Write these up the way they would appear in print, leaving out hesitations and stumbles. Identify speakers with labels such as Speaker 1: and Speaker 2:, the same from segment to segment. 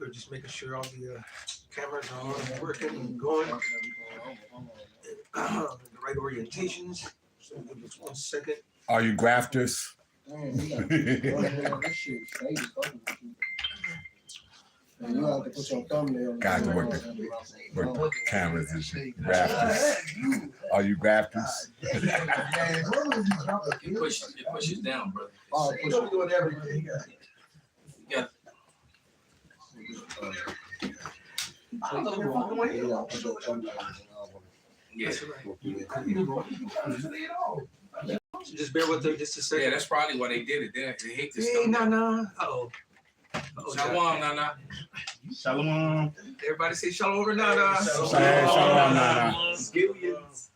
Speaker 1: We're just making sure all the cameras are on and working and going. The right orientations. So give us 1 second.
Speaker 2: Are you grafters?
Speaker 3: You have to put your thumbnail.
Speaker 2: Guys work the cameras and grafters. Are you grafters?
Speaker 4: It pushes down, brother.
Speaker 1: You know we're doing everything.
Speaker 4: Yeah.
Speaker 1: I don't know if you're fucking with you.
Speaker 4: Yeah.
Speaker 1: So just bear with her just a second.
Speaker 4: Yeah, that's probably why they did it. They hate this
Speaker 1: Hey,
Speaker 4: stuff.
Speaker 1: Nana. Uh-oh.
Speaker 4: Shalom, Nana.
Speaker 5: Shalom.
Speaker 1: Everybody say shalom over Nana.
Speaker 2: Shalom, Nana.
Speaker 1: Skillions.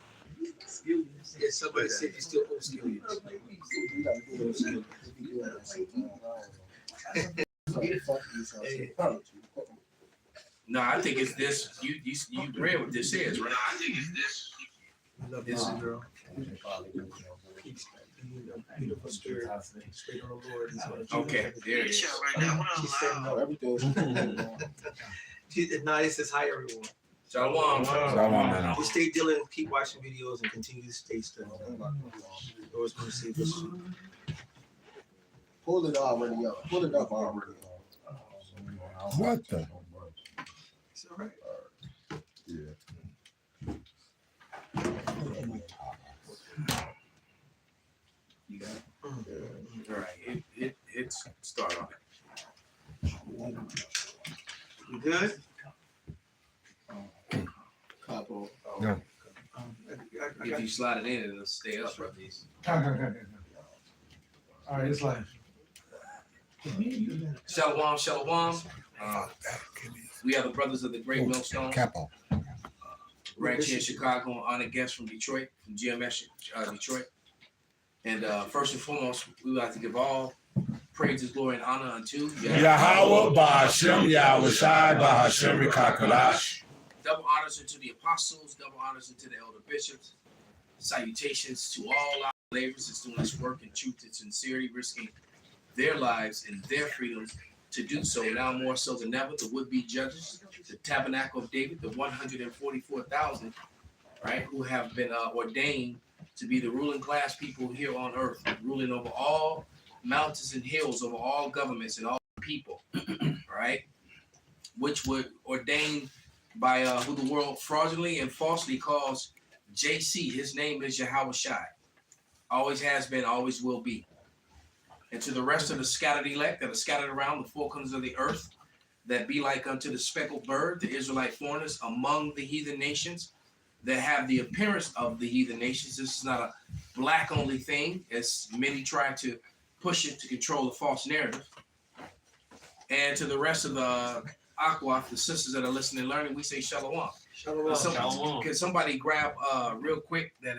Speaker 1: Yeah, somebody said you still owe skillions.
Speaker 4: No, I think it's this. You read what this is, right? No, I think it's this.
Speaker 1: I love this girl. Beautiful spirit. Straight on the Lord.
Speaker 4: Okay, there it is.
Speaker 1: She said no. Nadia says hi, everyone.
Speaker 4: Shalom.
Speaker 2: Shalom, Nana.
Speaker 1: We stay dealing, keep watching videos, and continue to stay studying. Lord's going to save us.
Speaker 3: Pull it already up. Pull it up already.
Speaker 2: What the?
Speaker 1: It's all right.
Speaker 2: Yeah.
Speaker 4: You got it? All right, it's start on it.
Speaker 1: You good?
Speaker 3: Couple.
Speaker 2: Yeah.
Speaker 4: If you slide it in, it'll stay up, brother.
Speaker 5: All right, it's live.
Speaker 4: Shalom, shalom. We are the brothers of the Great Millstone.
Speaker 2: Capo.
Speaker 4: Right here in Chicago, an honored guest from Detroit, from GMS Detroit. And first and foremost, we would like to give all praises, glory, and honor unto
Speaker 2: Yahweh Ba'Hashem, Yahweh Shai Ba'Hashem Rikakalash.
Speaker 4: double honors unto the apostles, double honors unto the elder bishops. Salutations to all our laborers that's doing this work in truth and sincerity, risking their lives and their freedoms to do so, now more so than ever. The would-be judges, the tabernacle of David, the 144,000, right, who have been ordained to be the ruling class people here on earth, ruling over all mountains and hills, over all governments and all people, right, which were ordained by who the world fraudulently and falsely calls JC. His name is Yahweh Shai. Always has been, always will be. And to the rest of the scattered elect that are scattered around the four corners of the earth, that be like unto the speckled bird, the Israelite foreigners among the heathen nations, that have the appearance of the heathen nations. This is not a black only thing, as many try to push it to control the false narrative. And to the rest of the Aqua, the sisters that are listening and learning, we say shalom.
Speaker 1: Shalom.
Speaker 4: Can somebody grab real quick that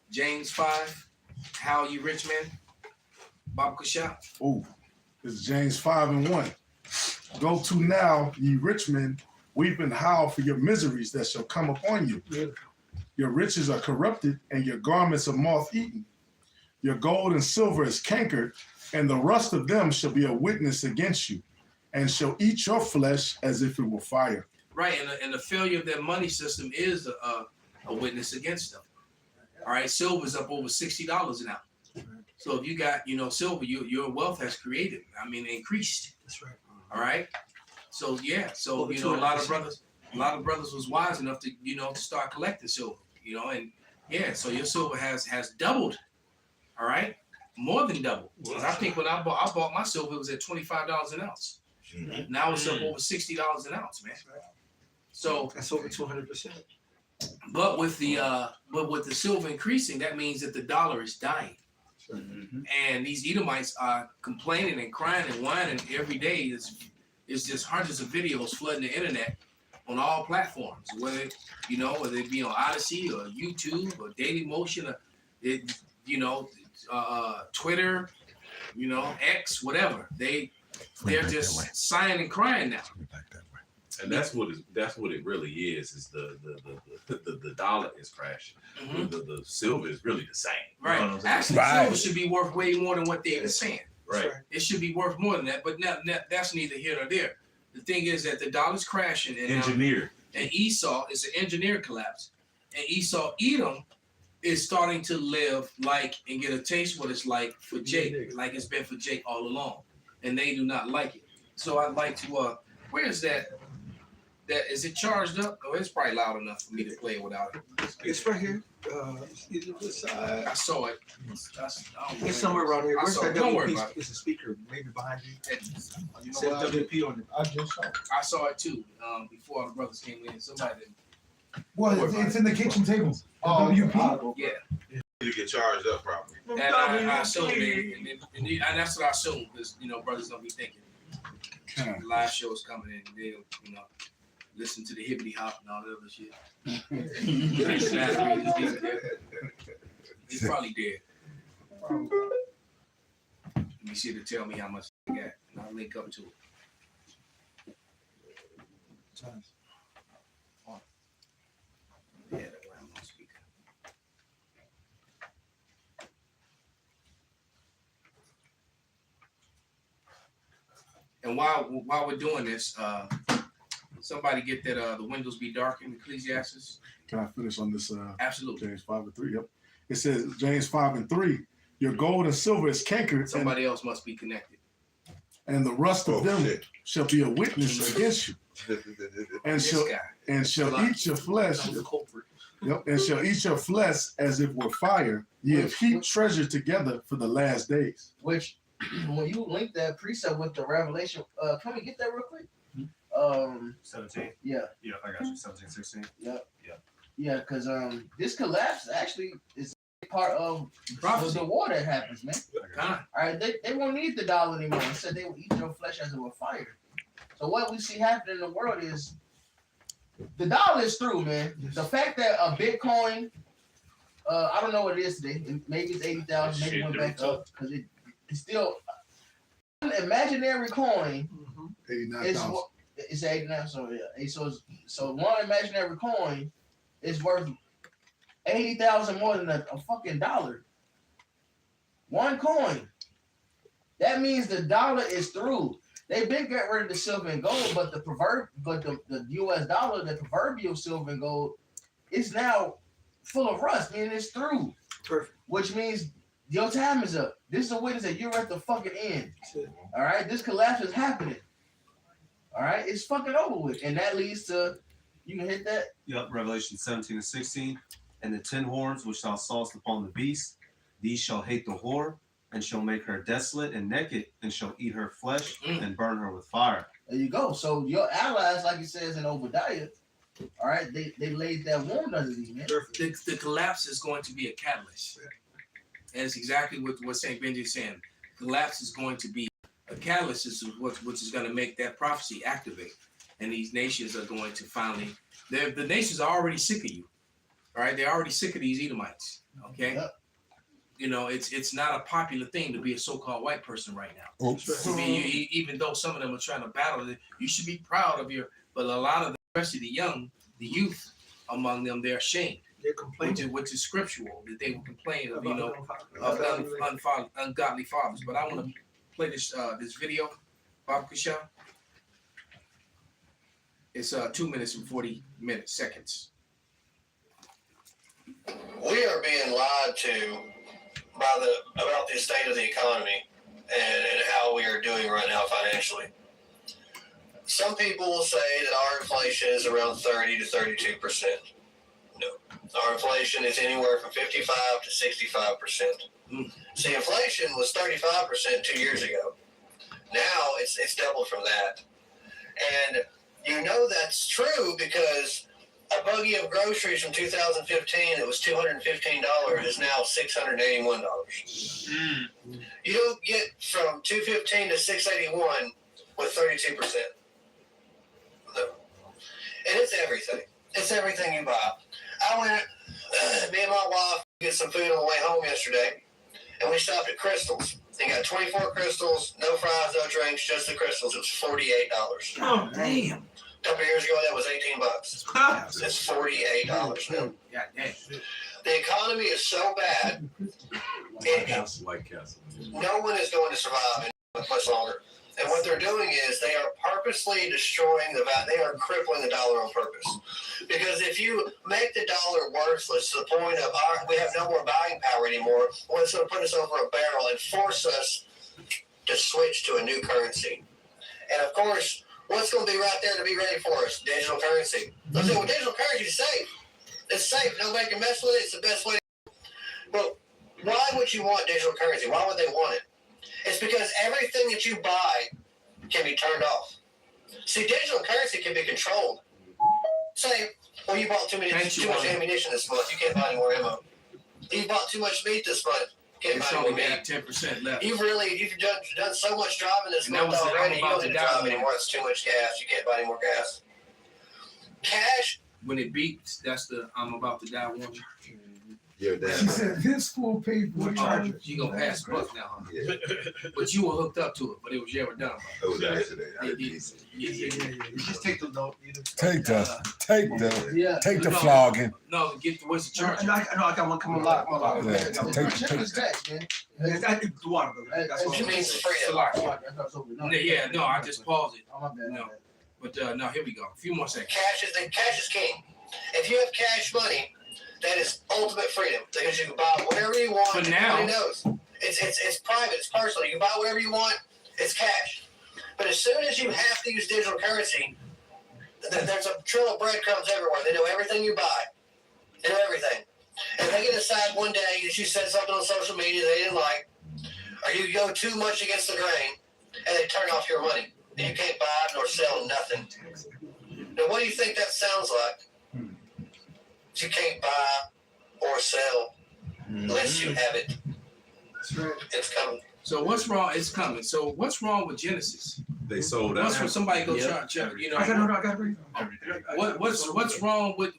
Speaker 4: James 5, how you rich man? Bob Kasha.
Speaker 5: Oh, it's James 5:1. Go to now, ye rich men, weep and howl for your miseries that shall come upon you. Your riches are corrupted, and your garments are moth-eaten. Your gold and silver is cankered, and the rust of them shall be a witness against you, and shall eat your flesh as if it were fire.
Speaker 4: Right, and the failure of their money system is a witness against them. All right, silver's up over $60 an ounce. So if you got, silver, your wealth has increased.
Speaker 1: That's right.
Speaker 4: All right. So yeah, so a lot of brothers was wise enough to to start collecting silver. And yeah, so your silver has doubled. All right, more than doubled. Because I think when I bought my silver, it was at $25 an ounce. Now it's up over $60 an ounce, man. So
Speaker 1: That's over 200%.
Speaker 4: but with the silver increasing, that means that the dollar is dying. And these Edomites are complaining and crying and whining every day. It's just hundreds of videos flooding the internet on all platforms, whether it be on Odyssey or YouTube or Daily Motion or Twitter, X, whatever. They're just sighing and crying now.
Speaker 6: And that's what it really is the dollar is crashing. The silver is really the same.
Speaker 4: Right.
Speaker 6: You know what I'm saying?
Speaker 4: Actually, silver should be worth way more than what they're saying.
Speaker 6: Right.
Speaker 4: It should be worth more than that, but that's neither here nor there. The thing is that the dollar's crashing, and
Speaker 6: Engineer.
Speaker 4: and Esau is an engineer collapse, and Edom is starting to live like and get a taste what it's like for Jake, like it's been for Jake all along, and they do not like it. So I'd like to where is that? That is it charged up? Oh, it's probably loud enough for me to play it without it.
Speaker 1: It's right here. This side.
Speaker 4: I saw it.
Speaker 1: It's somewhere around here. Where's that
Speaker 4: Don't worry
Speaker 1: WP?
Speaker 4: about it.
Speaker 1: It's a speaker, maybe behind you.
Speaker 3: You know
Speaker 1: Said
Speaker 3: what I did?
Speaker 1: WP on it.
Speaker 3: I just saw it.
Speaker 4: I saw it too. Before our brothers came in, somebody didn't.
Speaker 7: Well, it's in the kitchen table.
Speaker 3: Oh,
Speaker 7: WP.
Speaker 4: Yeah.
Speaker 6: You get charged up properly.
Speaker 4: And I assume and that's what I assume because brothers don't be thinking. The live shows coming in, they'll listen to the hippity hop and all that other shit. He's probably dead. Let me see to tell me how much they got, and I'll link up to it. Yeah, that's why I'm on speaker. And while we're doing this, somebody get that the windows be darkened, Ecclesiastes.
Speaker 5: Can I finish on this?
Speaker 4: Absolutely.
Speaker 5: James 5:3. Yep. It says James 5:3. Your gold and silver is cankered,
Speaker 4: Somebody else must be connected.
Speaker 5: and the rust of them
Speaker 2: shit.
Speaker 5: shall be a witness against you, and
Speaker 4: This
Speaker 5: shall
Speaker 4: guy.
Speaker 5: eat your flesh.
Speaker 4: I'm the culprit.
Speaker 5: Yep, and shall eat your flesh as if were fire. Ye have heaped treasure together for the last days.
Speaker 8: Which, when you link that precept with the Revelation, can we get that real quick?
Speaker 9: 17.
Speaker 8: Yeah,
Speaker 9: Yeah, I got you. 17, 16.
Speaker 8: yeah, because this collapse actually is part of
Speaker 4: Prophecy.
Speaker 8: the war that happens, man.
Speaker 4: Time.
Speaker 8: All right, they won't need the dollar anymore. It said they will eat your flesh as it were fire. So what we see happening in the world is the dollar is through, man. The fact that a Bitcoin, I don't know what it is today. Maybe it's 80,000. Maybe it went back up because it's still an imaginary coin.
Speaker 5: 89,000.
Speaker 8: It's 89. So yeah, so one imaginary coin is worth 80,000 more than a fucking dollar. One coin. That means the dollar is through. They've been getting rid of the silver and gold, but the US dollar, the proverbial silver and gold, is now full of rust, meaning it's through.
Speaker 1: Perfect.
Speaker 8: Which means your time is up. This is a witness that you're at the fucking end. All right, this collapse is happening. All right, it's fucking over with, and that leads to, you can hit that.
Speaker 9: Yep, Revelation 17 and 16. And the 10 horns which thou sawest upon the beast, these shall hate the whore, and shall make her desolate and naked, and shall eat her flesh and burn her with fire.
Speaker 8: There you go. So your allies, like it says in Obadiah, all right, they laid that wound under these, man.
Speaker 4: The collapse is going to be a catalyst. And it's exactly what St. Benjamin is saying. Collapse is going to be a catalyst, which is going to make that prophecy activate. And these nations are going to finally, the nations are already sick of you. All right, they're already sick of these Edomites. Okay,
Speaker 8: Yep.
Speaker 4: It's not a popular thing to be a so-called white person right now.
Speaker 2: Oops.
Speaker 4: To be, even though some of them are trying to battle it, you should be proud of but a lot of them, especially the youth among them, they're ashamed.
Speaker 1: They're complaining.
Speaker 4: Which is scriptural that they will complain of,
Speaker 1: About
Speaker 4: ungodly fathers. But I want to play this video, Baba Kusha. It's 2 minutes and 40 seconds.
Speaker 10: We are being lied to about the state of the economy and how we are doing right now financially. Some people will say that our inflation is around 30 to 32%. No, our inflation is anywhere from 55 to 65%. See, inflation was 35% 2 years ago. Now it's doubled from that. And you know that's true because a buggy of groceries from 2015 that was $215 is now $681. You don't get from $215 to $681 with 32%. No. And it's everything. It's everything you buy. I went, me and my wife get some food on the way home yesterday, and we stopped at Crystal's. They got 24 crystals, no fries, no drinks, just the crystals. It was $48.
Speaker 4: Oh, damn.
Speaker 10: A couple of years ago, that was $18. It's $48 now.
Speaker 4: Yeah, damn.
Speaker 10: The economy is so bad,
Speaker 6: White Castle.
Speaker 10: no one is going to survive much longer. And what they're doing is they are purposely destroying the value. They are crippling the dollar on purpose. Because if you make the dollar worthless to the point of we have no more buying power anymore, well, it's going to put us over a barrel and force us to switch to a new currency. And of course, what's going to be right there to be ready for us? Digital currency. They say, well, digital currency is safe. It's safe. Nobody can mess with it. It's the best way. Well, why would you want digital currency? Why would they want it? It's because everything that you buy can be turned off. See, digital currency can be controlled. Say, well, you bought too much ammunition this month. You can't buy any more ammo. You bought too much meat this month. You can't buy any more meat.
Speaker 4: 10% left.
Speaker 10: You've done so much driving this month already. You don't need to drive anymore. It's too much gas. You can't buy any more gas. Cash.
Speaker 4: When it beeps, that's the I'm about to die warning.
Speaker 6: Your dad.
Speaker 7: She said this fool paid for charger.
Speaker 4: You gonna pass buck now, huh?
Speaker 2: Yeah.
Speaker 4: But you were hooked up to it, but it was never done.
Speaker 2: It was accident.
Speaker 4: Yeah.
Speaker 7: You just take the note.
Speaker 2: Take the
Speaker 4: No.
Speaker 2: flogging.
Speaker 4: No, what's the charge?
Speaker 7: I know I got one coming up.
Speaker 2: Yeah,
Speaker 8: It's tax, man.
Speaker 7: The water. That's
Speaker 10: Which means freedom.
Speaker 4: Yeah, no, I just paused it.
Speaker 8: Oh, my bad.
Speaker 4: No. But no, here we go. A few more seconds.
Speaker 10: Cash is king. If you have cash money, that is ultimate freedom because you can buy whatever you want.
Speaker 4: But now,
Speaker 10: nobody knows. It's private. It's personal. You can buy whatever you want. It's cash. But as soon as you have to use digital currency, there's a trail of breadcrumbs everywhere. They know everything you buy. They know everything. And they can decide one day that you said something on social media they didn't like, or you go too much against the grain, and they turn off your money. And you can't buy nor sell nothing. Now, what do you think that sounds like? You can't buy or sell unless you have it. It's coming.
Speaker 4: So what's wrong? It's coming. So what's wrong with Genesis?
Speaker 6: They sold out.
Speaker 4: What's when somebody go check? You know.
Speaker 7: I got it.
Speaker 4: What's wrong with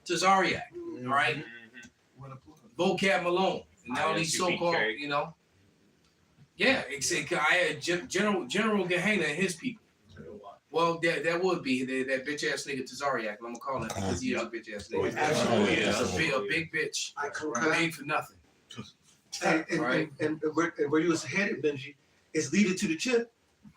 Speaker 4: Tazariak? All right. Vocab Malone and all these so-called, you know. Yeah, I had General Gehenna and his people. Well, that would be that bitch ass nigga Tazariak. I'm gonna call him because he is a bitch ass nigga. That's a big bitch.
Speaker 7: I concur.
Speaker 4: Made for nothing.
Speaker 7: And where you was headed, Benji, is lead it to the chip.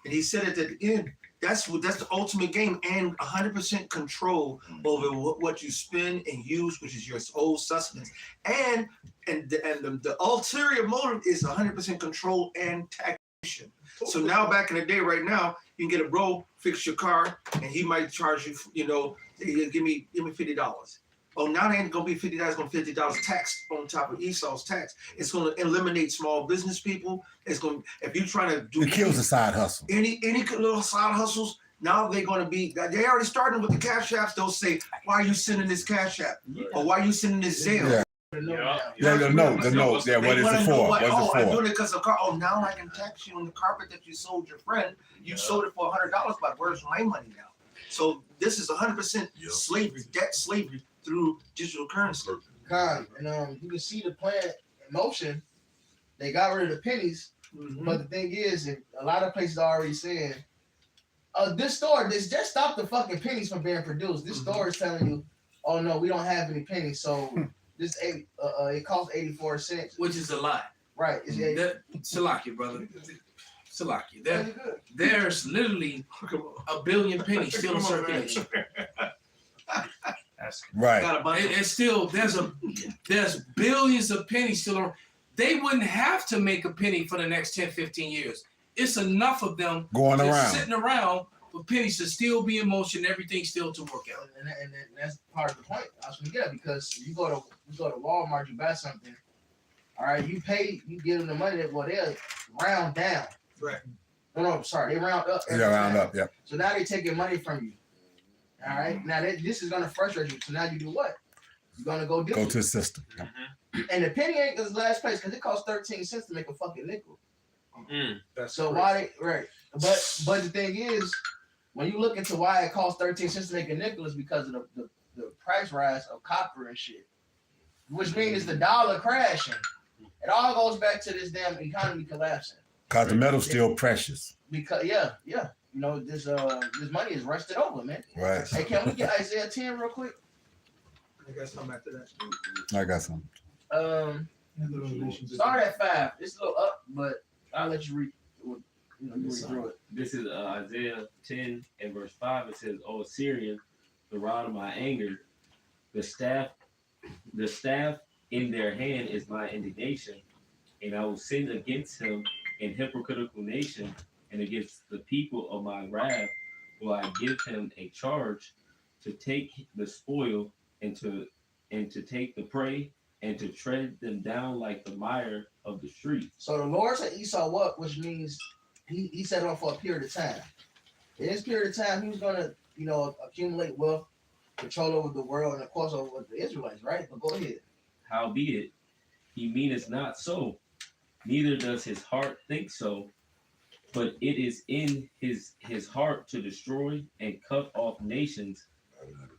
Speaker 7: And he said it at the end. That's the ultimate game, and 100% control over what you spend and use, which is your old sustenance. And the ulterior motive is 100% control and taxation. So now, back in the day, right now, you can get a bro fix your car, and he might charge you, give me $50. Oh, now it ain't gonna be $50. It's gonna be $50 tax on top of Esau's tax. It's gonna eliminate small business people. It's gonna, if you're trying to do,
Speaker 2: It kills the side hustle.
Speaker 7: any little side huscles. Now they're gonna be. They already starting with the cash apps. They'll say, "Why are you sending this cash app? Or why are you sending this Zelle?"
Speaker 2: Yeah. The note. Yeah, what is it for? What is it
Speaker 7: I'm
Speaker 2: for?
Speaker 7: doing it because of car. Oh, now I can tax you on the carpet that you sold your friend. You sold it for $100, but where's my money now? So this is 100% slavery, debt slavery through digital currency.
Speaker 8: And you can see the plan in motion. They got rid of the pennies, but the thing is, a lot of places are already saying, this just stop the fucking pennies from being produced. This store is telling you, oh no, we don't have any pennies, so this it costs 84 cents,
Speaker 4: Which is a lie.
Speaker 8: right?
Speaker 4: Salakia, brother. Salakia. There's literally a billion pennies still in circulation.
Speaker 2: Right.
Speaker 4: It's still there's billions of pennies still around. They wouldn't have to make a penny for the next 10, 15 years. It's enough of them
Speaker 2: Going
Speaker 4: just
Speaker 2: around.
Speaker 4: sitting around for pennies to still be in motion, everything still to work out.
Speaker 8: And that's part of the point I was gonna get at, because you go to Walmart, you buy something, all right, you give them the money that they'll round down.
Speaker 7: Right.
Speaker 8: No, sorry, they round up.
Speaker 2: Yeah, round up. Yeah.
Speaker 8: So now they taking money from you. All right. Now this is gonna frustrate you. So now you do what? You're gonna go
Speaker 2: Go to the system.
Speaker 8: And the penny ain't the last place because it costs 13 cents to make a fucking nickel. So
Speaker 7: crazy.
Speaker 8: why they right? But the thing is, when you look into why it costs 13 cents to make a nickel, is because of the price rise of copper and shit, which means the dollar crashing. It all goes back to this damn economy collapsing.
Speaker 2: Cause the metal's still precious.
Speaker 8: Because this money is rusted over, man.
Speaker 2: Right.
Speaker 8: Hey, can we get Isaiah 10 real quick?
Speaker 1: I got some after that.
Speaker 2: I got some.
Speaker 8: Start at 5. It's a little up, but I'll let you read. You read through it.
Speaker 11: This is Isaiah 10 and verse 5. It says, "O Assyrian, the rod of my anger, the staff in their hand is my indignation, and I will send against him an hypocritical nation, and against the people of my wrath will I give him a charge to take the spoil and to take the prey and to tread them down like the mire of the street."
Speaker 8: So the Lord said Esau what, which means he set it on for a period of time. In this period of time, he was gonna, accumulate wealth, control over the world, and of course over the Israelites, right? But go ahead.
Speaker 11: Howbeit, he meaneth not so, neither does his heart think so, but it is in his heart to destroy and cut off nations,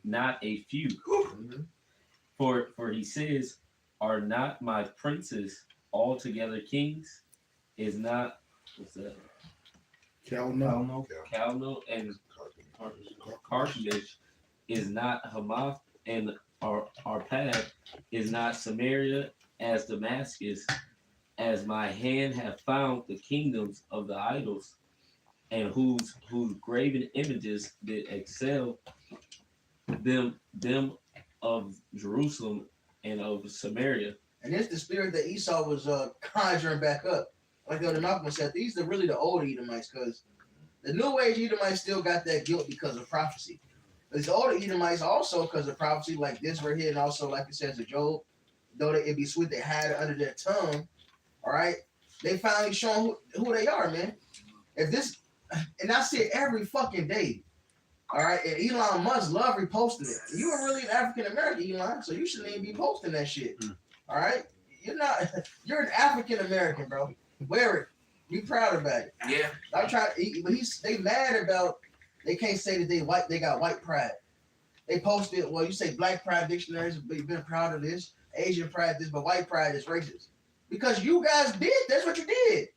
Speaker 11: not a few. For he says, "Are not my princes altogether kings? Is not," what's that?
Speaker 5: Calno.
Speaker 11: Calno and Carchemish is not Hamath, and Arpad is not Samaria, as Damascus, as my hand have found the kingdoms of the idols, and whose graven images did excel them of Jerusalem and of Samaria.
Speaker 8: And it's the spirit that Esau was conjuring back up. Like the Malcolm said, these are really the old Edomites, because the New Age Edomites still got that guilt because of prophecy. But the older Edomites also because of prophecy, like this right here, and also like it says in Job, though it be sweet, they hide it under their tongue. All right, they finally shown who they are, man. If this, and I see it every fucking day. All right, and Elon Musk love reposting it. You are really an African American, Elon, so you shouldn't even be posting that shit. All right, you're an African American, bro. Wear it. Be proud about it.
Speaker 4: Yeah.
Speaker 8: I'm trying, but they mad about they can't say that they got white pride. They posted, well, you say black pride dictionaries, but you've been proud of this, Asian pride this, but white pride is racist. Because you guys did, that's what you did.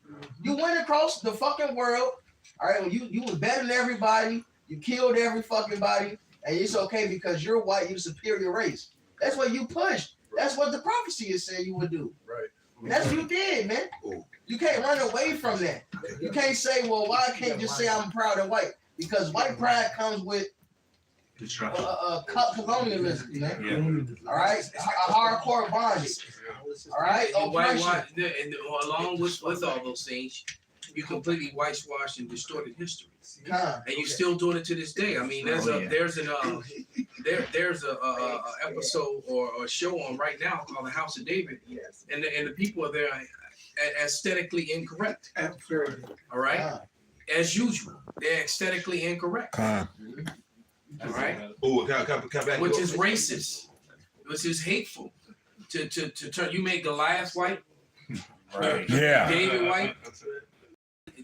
Speaker 8: You went across the fucking world, all right, when you was better than everybody, you killed every fucking body, and it's okay because you're white, you're superior race. That's what you pushed. That's what the prophecy is saying you would do.
Speaker 1: Right.
Speaker 8: And that's what you did, man. You can't run away from that. You can't say, well, why I can't just say I'm proud of white? Because white pride comes with colonialism, man.
Speaker 6: Yeah.
Speaker 8: All right? A hardcore bondage. All right?
Speaker 4: And along with all those things, you completely whitewashed and distorted history. And you're still doing it to this day. I mean, there's an episode or a show on right now called The House of David, and the people are there aesthetically incorrect. All right, as usual, they're aesthetically incorrect. All right, which is racist, which is hateful. To turn, you made Goliath white,
Speaker 2: Right. Yeah.
Speaker 4: David white.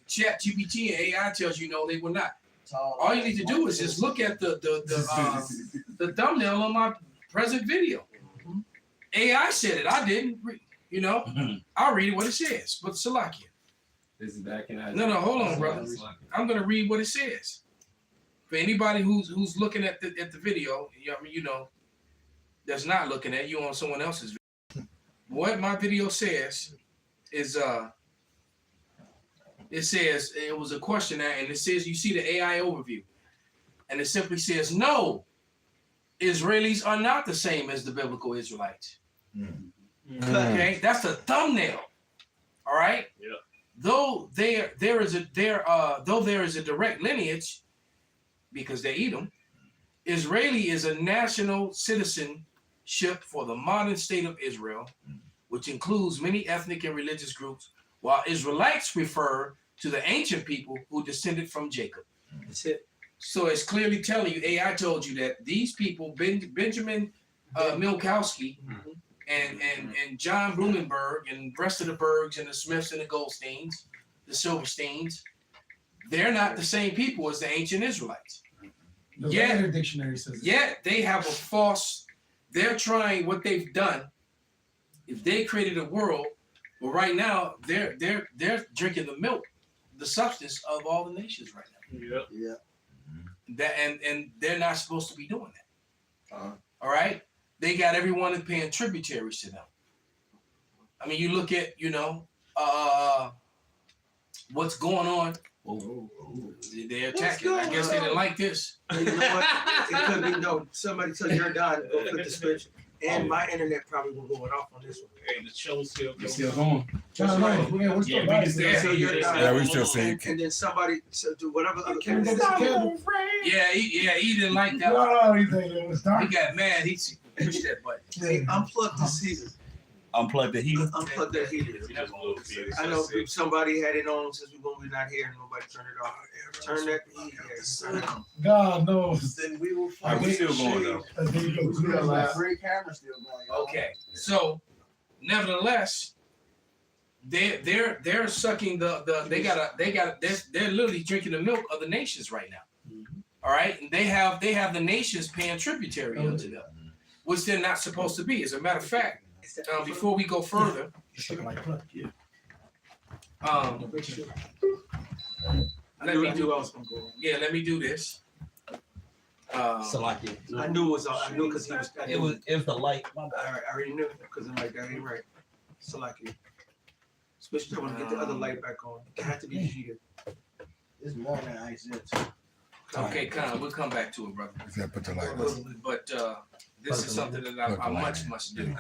Speaker 4: Chat GPT and AI tells you no, they will not. All you need to do is just look at the thumbnail on my present video. AI said it. I didn't. I'll read what it says. But Salakia.
Speaker 11: This is back in
Speaker 4: No, hold on, brother. I'm gonna read what it says. For anybody who's looking at the video, that's not looking at you on someone else's video. What my video says is it says, it was a questionnaire, and it says, you see the AI overview. And it simply says, no, Israelis are not the same as the biblical Israelites. Okay, that's the thumbnail. All right?
Speaker 6: Yeah.
Speaker 4: Though there is a direct lineage, because they eat them, Israeli is a national citizenship for the modern state of Israel, which includes many ethnic and religious groups, while Israelites refer to the ancient people who descended from Jacob.
Speaker 1: That's it.
Speaker 4: So it's clearly telling you, AI told you that these people, Benjamin Milkowski and John Blumenberg and the rest of the Bergs and the Smiths and the Goldsteins, the Silversteins, they're not the same people as the ancient Israelites.
Speaker 1: The dictionary says
Speaker 4: yet they have a false, they're trying what they've done. If they created a world, well, right now they're drinking the milk, the substance of all the nations right now.
Speaker 8: Yeah.
Speaker 4: That and they're not supposed to be doing that. All right. they got everyone paying tributaries to them. I mean, you look at, what's going on. They're attacking. I guess they didn't like this.
Speaker 7: You know what? It could be somebody tell you're done, go flip the switch. And my internet probably will go off on this one.
Speaker 6: Hey, the show's still going.
Speaker 11: It's still going.
Speaker 7: That's right.
Speaker 11: Yeah, we can still
Speaker 7: So
Speaker 11: see
Speaker 7: you're
Speaker 11: you.
Speaker 7: done.
Speaker 2: Yeah, we still see you.
Speaker 7: And then somebody do whatever other
Speaker 5: Can we get this candle?
Speaker 4: Yeah, he didn't like that.
Speaker 5: No, he think it was
Speaker 4: He
Speaker 5: dark.
Speaker 4: got mad. He pushed that button.
Speaker 7: Hey, unplug the heater.
Speaker 2: Unplug the heat.
Speaker 7: Unplug that heater.
Speaker 6: We just blew it, Felix.
Speaker 7: I know somebody had it on since we're not here and nobody turned it off. Turn that heat.
Speaker 5: God knows.
Speaker 7: Then we will
Speaker 6: All right,
Speaker 7: find
Speaker 6: we still going though.
Speaker 8: Free camera still going.
Speaker 4: Okay, so nevertheless, they're sucking they're literally drinking the milk of the nations right now. All right, and they have the nations paying tributary unto them, which they're not supposed to be. As a matter of fact, before we go further, let me do this.
Speaker 7: I knew it was. I knew because he was.
Speaker 1: It was the light.
Speaker 7: I already knew because I'm like that ain't right. So like it. Especially when I get the other light back on. It had to be heated.
Speaker 8: It's more than ice.
Speaker 4: Okay, Con, we'll come back to it, brother.
Speaker 2: Yeah, put the light on.
Speaker 4: But this is something that I must do.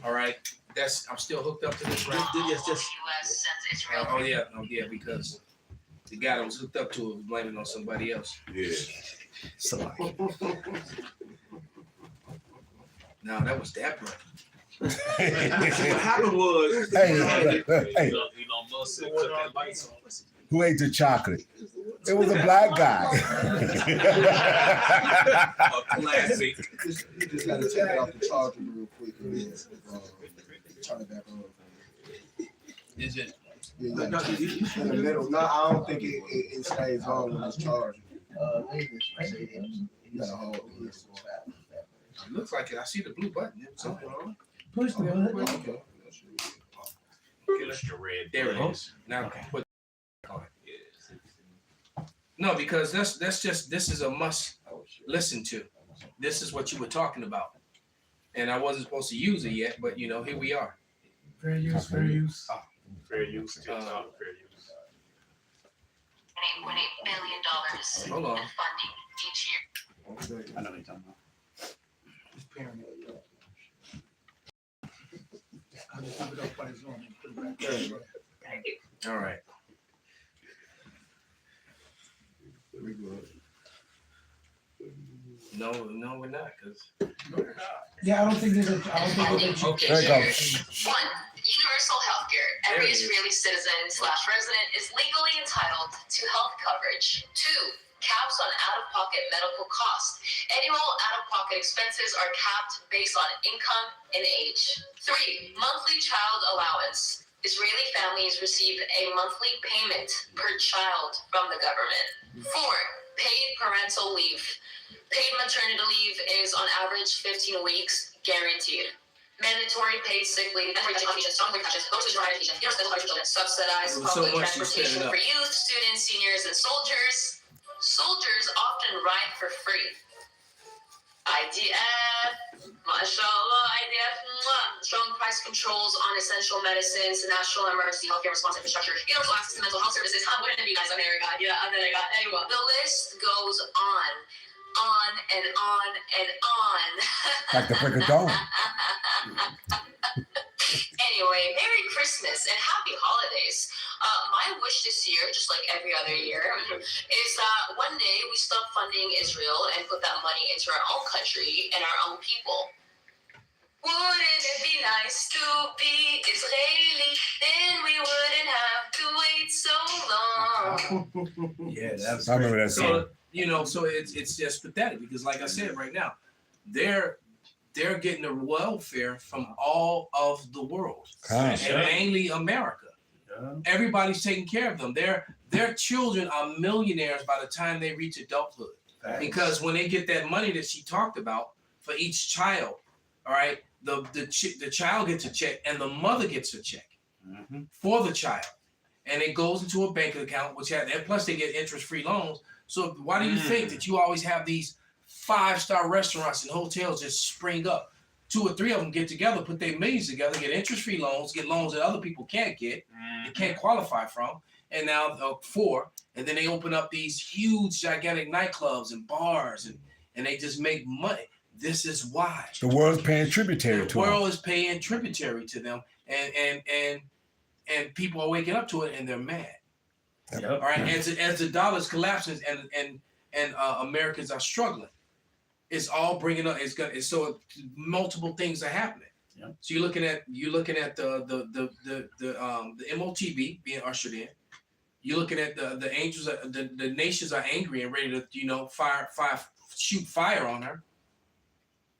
Speaker 4: All right, I'm still hooked up to this right. Oh yeah, because the guy that was hooked up to it was blaming on somebody else.
Speaker 6: Yeah.
Speaker 4: No, that was that brother.
Speaker 7: What happened was.
Speaker 2: Hey,
Speaker 6: Elon Musk said cut that lights on.
Speaker 2: who ate the chocolate? It was a black guy.
Speaker 6: A classic.
Speaker 3: You just gotta take it off the charger real quick and then turn it back on.
Speaker 4: Is it?
Speaker 3: Yeah, in the middle. No, I don't think it stays on when it's charging. You gotta hold it.
Speaker 4: It looks like it. I see the blue button. Something on.
Speaker 5: Push the button.
Speaker 3: Okay.
Speaker 6: Just the red.
Speaker 4: There it is. Now put on it. No, because this is a must listen to. This is what you were talking about. And I wasn't supposed to use it yet, but here we are.
Speaker 5: Fair use, fair use.
Speaker 6: Fair use. TikTok, fair use.
Speaker 12: $8.8 billion
Speaker 4: Hold on.
Speaker 12: in funding each year.
Speaker 11: I know what you're talking about.
Speaker 7: It's pyramid. I just leave it up by his own and put it back there.
Speaker 4: All right. No, we're not, because
Speaker 5: Yeah, I don't think there's a.
Speaker 4: okay.
Speaker 2: There you go.
Speaker 12: 1. Universal healthcare. Every
Speaker 4: There it is.
Speaker 12: Israeli citizen/resident is legally entitled to health coverage. 2. Caps on out-of-pocket medical costs. Annual out-of-pocket expenses are capped based on income and age. 3. Monthly child allowance. Israeli families receive a monthly payment per child from the government. 4. Paid parental leave. Paid maternity leave is on average 15 weeks, guaranteed. Mandatory paid sick leave, subsidized
Speaker 4: There was so
Speaker 12: public
Speaker 4: much you set it
Speaker 12: transportation
Speaker 4: up.
Speaker 12: for youth, students, seniors, and soldiers. Soldiers often ride for free. IDF, mashallah, IDF, strong price controls on essential medicines, national emergency healthcare response infrastructure, universal access to mental health services. Wouldn't it be nice, America? Yeah, America. Anyway, the list goes on and on and on.
Speaker 2: Like the break of dawn.
Speaker 12: Anyway, Merry Christmas and Happy Holidays. My wish this year, just like every other year, is that one day we stop funding Israel and put that money into our own country and our own people. Wouldn't it be nice to be Israeli? Then we wouldn't have to wait so long.
Speaker 4: Yeah, that's
Speaker 2: I remember that song.
Speaker 4: So it's just pathetic because, like I said, right now, they're getting the welfare from all of the world, and mainly America. Everybody's taking care of them. Their children are millionaires by the time they reach adulthood, because when they get that money that she talked about for each child, all right, the child gets a check and the mother gets a check for the child, and it goes into a bank account, and plus they get interest-free loans. So why do you think that you always have these 5-star restaurants and hotels just spring up. 2 or 3 of them get together, put their millions together, get interest-free loans, get loans that other people can't get, they can't qualify from, and now 4, and then they open up these huge, gigantic nightclubs and bars, and they just make money. This is why
Speaker 2: The world's paying tributary
Speaker 4: the
Speaker 2: to
Speaker 4: world
Speaker 2: them.
Speaker 4: is paying tributary to them, and people are waking up to it, and they're mad.
Speaker 11: Yep.
Speaker 4: All right, as the dollar's collapses and Americans are struggling, it's all bringing up. So multiple things are happening.
Speaker 11: Yep.
Speaker 4: So you're looking at the MOTB being ushered in. You're looking at the angels. The nations are angry and ready to shoot fire on her.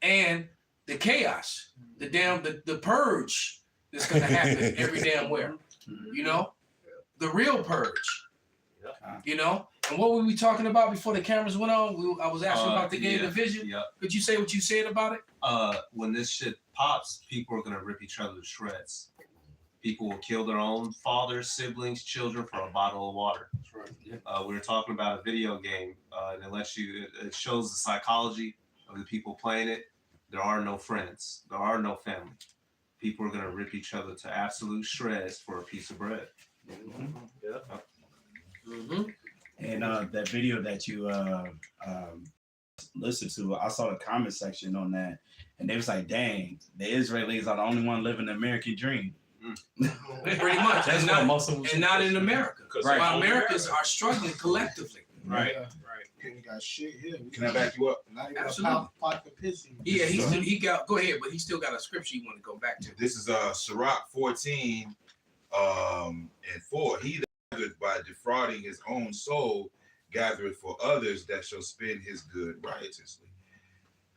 Speaker 4: And the chaos, the purge that's going to happen every damn where. The real purge. And what were we talking about before the cameras went on? I was asking about the gay division.
Speaker 9: Yep.
Speaker 4: Could you say what you said about it?
Speaker 9: When this shit pops, people are gonna rip each other to shreds. People will kill their own fathers, siblings, children for a bottle of water.
Speaker 11: That's right.
Speaker 9: We were talking about a video game, and it shows the psychology of the people playing it. There are no friends. There are no family. People are gonna rip each other to absolute shreds for a piece of bread.
Speaker 11: Mm-hmm.
Speaker 6: Yeah.
Speaker 4: Mm-hmm.
Speaker 13: And that video that you listened to, I saw the comment section on that, and they was like, "Dang, the Israelis are the only one living the American dream."
Speaker 4: Pretty much.
Speaker 13: That's what most of them.
Speaker 4: And not in America.
Speaker 13: Right.
Speaker 4: While Americans are struggling collectively.
Speaker 6: Right.
Speaker 3: You got shit here.
Speaker 1: Can I back you up?
Speaker 4: Absolutely.
Speaker 3: Pot the pissy.
Speaker 4: Yeah, he got. Go ahead, but he still got a scripture you want to go back to.
Speaker 1: This is Sirach 14 and 4. He that gathereth by defrauding his own soul gathereth for others that shall spend his good riotously.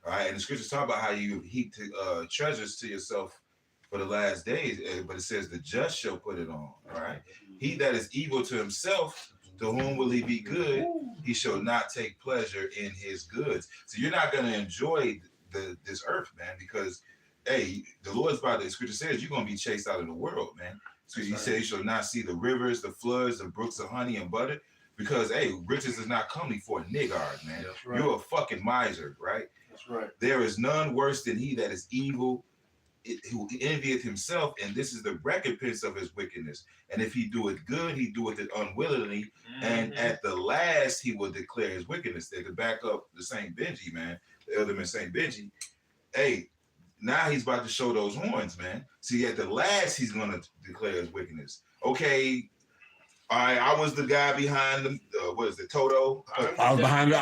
Speaker 1: All right, and the scriptures talk about how you heap treasures to yourself for the last days, but it says the just shall put it on. All right, he that is evil to himself, to whom will he be good? He shall not take pleasure in his goods. So you're not going to enjoy this earth, man, because hey, the Lord's about the scripture says you're going to be chased out of the world, man. So he said you shall not see the rivers, the floods, the brooks of honey and butter, because hey, riches is not coming for a niggard, man.
Speaker 3: Right.
Speaker 1: You're a fucking miser, right?
Speaker 3: That's right.
Speaker 1: There is none worse than he that is evil, who envieth himself, and this is the recompense of his wickedness. And if he doeth good, he doeth it unwillingly, and at the last he will declare his wickedness. They could back up the Saint Benji, man, the Elderman Saint Benji. Hey, now he's about to show those horns, man. See, at the last he's gonna declare his wickedness. Okay, all right, I was the guy behind the what is it, Toto?
Speaker 2: I was behind the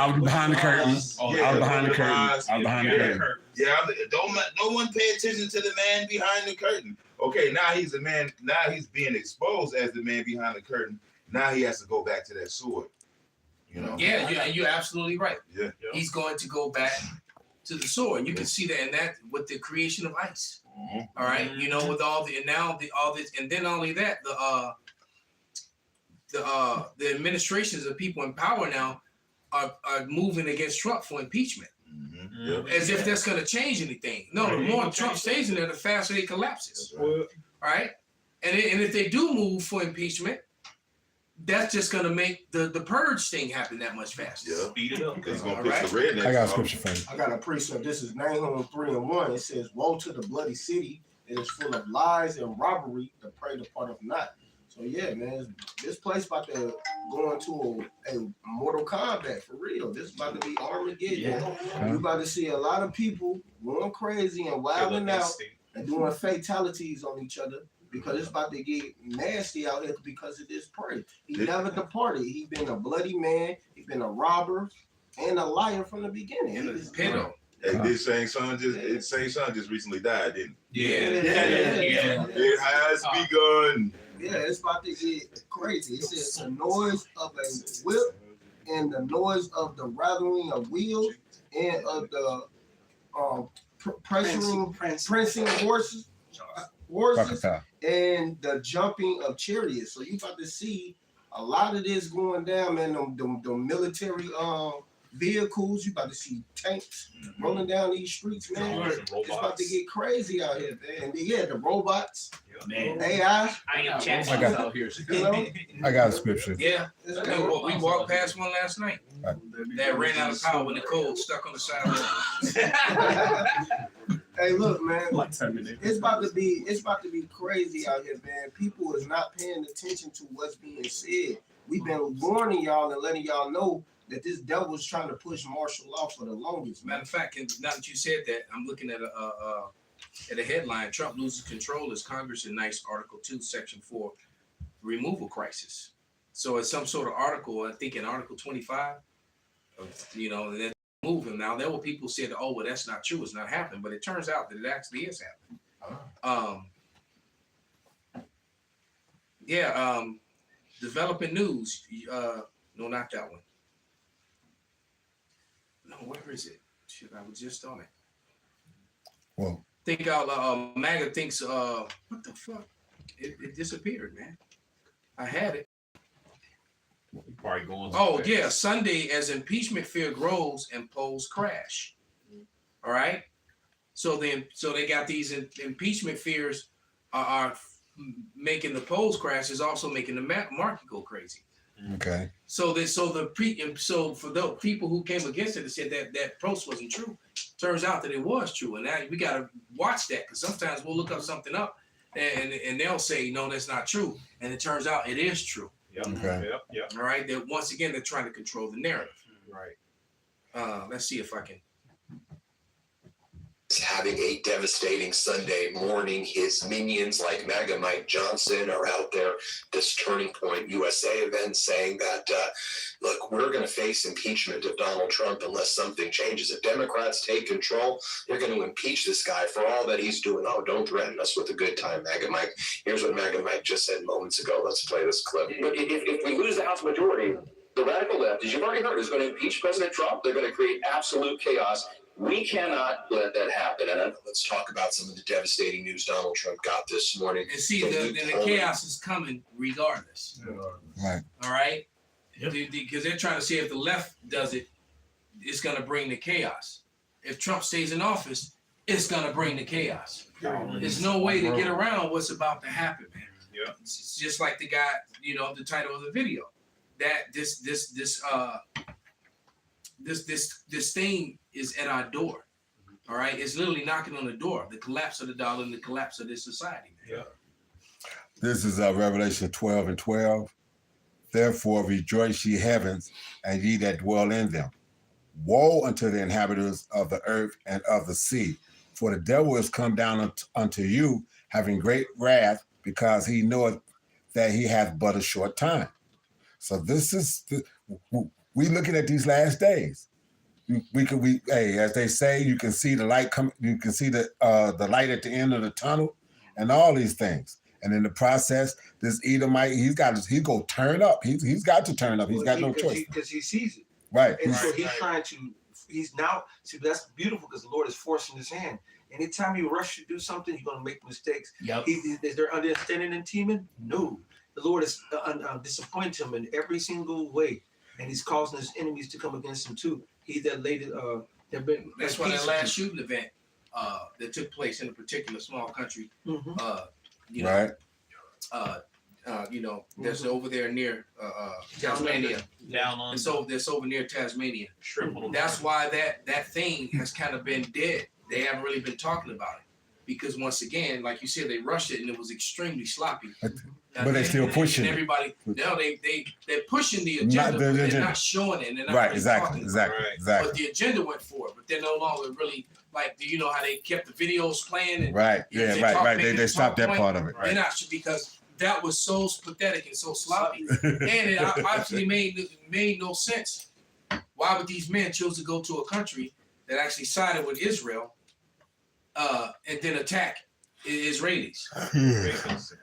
Speaker 2: curtain.
Speaker 1: Yeah,
Speaker 2: I was behind the curtain. I was behind the curtain.
Speaker 1: Yeah, don't let no one pay attention to the man behind the curtain. Okay, now he's a man. Now he's being exposed as the man behind the curtain. Now he has to go back to that sword. You know.
Speaker 4: Yeah, you're absolutely right.
Speaker 1: Yeah.
Speaker 4: He's going to go back to the sword, and you can see that in that with the creation of ice. All right, with all this, and then not only that, the administrations of people in power now are moving against Trump for impeachment. As if that's going to change anything. No, the more Trump stays in there, the faster it collapses. All right? And if they do move for impeachment, that's just going to make the purge thing happen that much faster.
Speaker 1: Yeah.
Speaker 6: Speed it up.
Speaker 1: He's going to put the red.
Speaker 2: I got a scripture for you.
Speaker 3: I got a precept. This is Nahum 3:1. It says, "Woe to the bloody city! It is full of lies and robbery. The prey departeth not." So yeah, man, this place about to go into a Mortal Kombat for real. This is about to be Armageddon.
Speaker 2: Yeah.
Speaker 3: You about to see a lot of people going crazy and wilding out and doing fatalities on each other because it's about to get nasty out here because of this prey. He never departed. He been a bloody man. He been a robber and a liar from the beginning.
Speaker 4: And a pedo.
Speaker 1: Hey, this same son just recently died, didn't
Speaker 3: Yeah.
Speaker 1: It has begun.
Speaker 3: Yeah, it's about to get crazy. It says the noise of a whip and the noise of the rattling of wheels and of the prancing horses and the jumping of chariots. So you about to see a lot of this going down, man. The military vehicles, you about to see tanks rolling down these streets, man. It's about to get crazy out here, man. And yeah, the robots, AI.
Speaker 11: I got a scripture.
Speaker 4: Yeah, we walked past one last night. That ran out of power when the cold stuck on the side of the
Speaker 3: Hey, look, man.
Speaker 6: Like Terminator.
Speaker 3: It's about to be crazy out here, man. People is not paying attention to what's being said. We've been warning y'all and letting y'all know that this devil is trying to push martial law for the longest.
Speaker 4: Matter of fact, now that you said that, I'm looking at a headline: Trump loses control as Congress ignites Article 2, Section 4 removal crisis. So it's some sort of article, I think in Article 25, you know, and then move him. Now there were people who said, "Oh, well, that's not true. It's not happening," but it turns out that it actually is happening. Developing news. No, not that one. No, where is it? Shit, I was just on it.
Speaker 2: Well,
Speaker 4: Think out. MAGA thinks. What the fuck? It disappeared, man. I had it.
Speaker 6: Probably going.
Speaker 4: Oh yeah, Sunday as impeachment fear grows and polls crash. All right, so they got these impeachment fears are making the polls crash, is also making the market go crazy.
Speaker 2: okay.
Speaker 4: So for the people who came against it and said that post wasn't true, turns out that it was true, and now we got to watch that, because sometimes we'll look up something up and they'll say no, that's not true, and it turns out it is true.
Speaker 6: Yep.
Speaker 2: Okay.
Speaker 6: Yep.
Speaker 4: All right. That once again they're trying to control the narrative.
Speaker 6: Right.
Speaker 4: Let's see if I can.
Speaker 14: Having a devastating Sunday morning. His minions like MAGA Mike Johnson are out there, this Turning Point USA event, saying that, look, we're going to face impeachment of Donald Trump unless something changes. If Democrats take control, they're going to impeach this guy for all that he's doing. Oh, don't threaten us with a good time, MAGA Mike. Here's what MAGA Mike just said moments ago. Let's play this clip. But if we lose the House majority, the radical left, as you've already heard, is going to impeach President Trump. They're going to create absolute chaos. We cannot let that happen. And let's talk about some of the devastating news Donald Trump got this morning.
Speaker 4: And see, the chaos is coming regardless.
Speaker 2: Right.
Speaker 4: All right. Because they're trying to see if the left does it, it's going to bring the chaos. If Trump stays in office, it's going to bring the chaos. There's no way to get around what's about to happen, man.
Speaker 6: Yeah.
Speaker 4: It's just like the guy, you know, the title of the video. That this thing is at our door. All right, it's literally knocking on the door. The collapse of the dollar and the collapse of this society. Man.
Speaker 6: Yeah.
Speaker 2: This is Revelation 12:12. Therefore rejoice, ye heavens, and ye that dwell in them. Woe unto the inhabitants of the earth and of the sea, for the devil is come down unto you, having great wrath, because he knoweth that he hath but a short time. So this is we looking at these last days. Hey, as they say, you can see the light come. You can see the light at the end of the tunnel, and all these things. And in the process, this Edomite, he go turn up. He's got to turn up. He's got no choice
Speaker 7: because he sees it.
Speaker 2: Right.
Speaker 7: And so he's trying to. He's now see that's beautiful because the Lord is forcing his hand. Anytime you rush to do something, you're going to make mistakes.
Speaker 8: Yep.
Speaker 7: Is there understanding in Teeman? No. The Lord is disappointing him in every single way, and he's causing his enemies to come against him too. He that laid it.
Speaker 4: That's why that last shooting event that took place in a particular small country. You know,
Speaker 2: right.
Speaker 4: You know, that's over there near Tasmania.
Speaker 9: Down on.
Speaker 4: It's over near Tasmania. That's why that thing has kind of been dead. They haven't really been talking about it because once again, like you said, they rushed it and it was extremely sloppy.
Speaker 2: But they're still pushing
Speaker 4: and everybody, they're pushing the agenda, but they're not showing it. And they're not
Speaker 2: right,
Speaker 4: really
Speaker 2: exactly.
Speaker 4: But the agenda went for it, but they're no longer really like. Do you know how they kept the videos playing? And,
Speaker 2: right. Yeah. Right. They stopped that part of it.
Speaker 4: They're not because that was so pathetic and so sloppy, and it obviously made no sense. Why would these men choose to go to a country that actually sided with Israel, and then attack Israelis?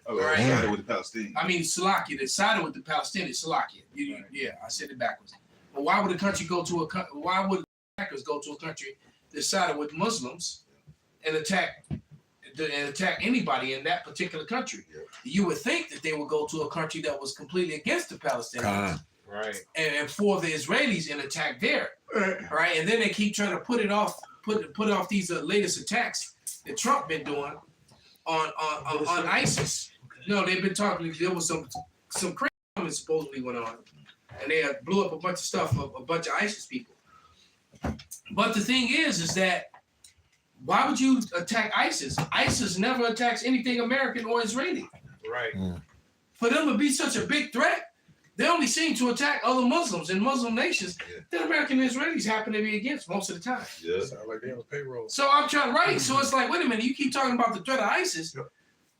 Speaker 1: Right. Sided with the Palestinians.
Speaker 4: I mean, Salakia, they sided with the Palestinians. Salakia. Yeah, I said it backwards. But why would why would attackers go to a country that sided with Muslims and attack anybody in that particular country? You would think that they would go to a country that was completely against the Palestinians.
Speaker 6: Right.
Speaker 4: And for the Israelis and attack there. Right. And then they keep trying to put off these latest attacks that Trump been doing on ISIS. No, they've been talking. There was some crazy comments supposedly went on and they blew up a bunch of stuff, a bunch of ISIS people. But the thing is that why would you attack ISIS? ISIS never attacks anything American or Israeli.
Speaker 15: Right.
Speaker 4: For them to be such a big threat, they only seem to attack other Muslims and Muslim nations that American and Israelis happen to be against most of the time.
Speaker 15: Yeah. Sound like they on the payroll.
Speaker 4: So I'm trying, right? So it's like, wait a minute, you keep talking about the threat of ISIS,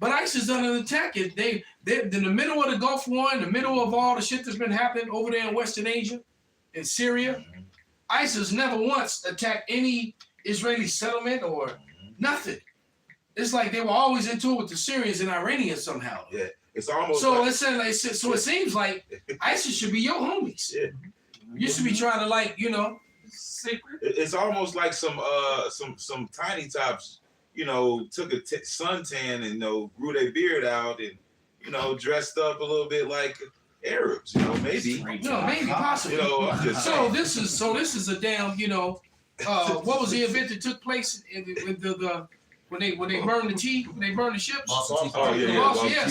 Speaker 4: but ISIS doesn't attack it. They're in the middle of the Gulf War, in the middle of all the shit that's been happening over there in Western Asia, in Syria. ISIS never once attacked any Israeli settlement or nothing. It's like they were always into it with the Syrians and Iranians somehow.
Speaker 1: Yeah, it's almost
Speaker 4: so
Speaker 1: like,
Speaker 4: it seems like ISIS should be your homies.
Speaker 1: Yeah.
Speaker 4: You should be trying to
Speaker 1: secret. It's almost like some tiny tops, took a suntan and grew their beard out and dressed up a little bit like Arabs, maybe.
Speaker 4: No, maybe possibly.
Speaker 1: I'm just
Speaker 4: so this is a damn, what was the event that took place with the when they burned the tea, when they burned the ships?
Speaker 1: Oh yeah.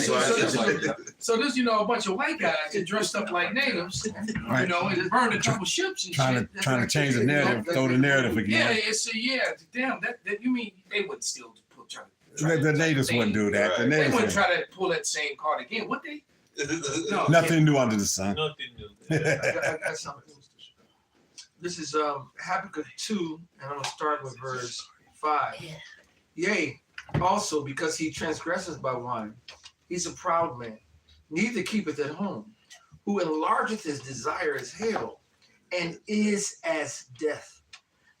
Speaker 4: So this, a bunch of white guys that dressed up like natives, and burned a couple ships and
Speaker 2: trying to change the narrative, throw the narrative again.
Speaker 4: Damn, that you mean they wouldn't still try to.
Speaker 2: The natives wouldn't do that. The
Speaker 4: They
Speaker 2: natives
Speaker 4: wouldn't try to pull that same card again, would they? No.
Speaker 2: Nothing new under the sun.
Speaker 15: Nothing new.
Speaker 7: I got something. This is Habakkuk 2, and I'm going to start with verse 5. Yea, also because he transgresses by wine, he's a proud man, neither keepeth at home, who enlargeth his desire as hell, and is as death,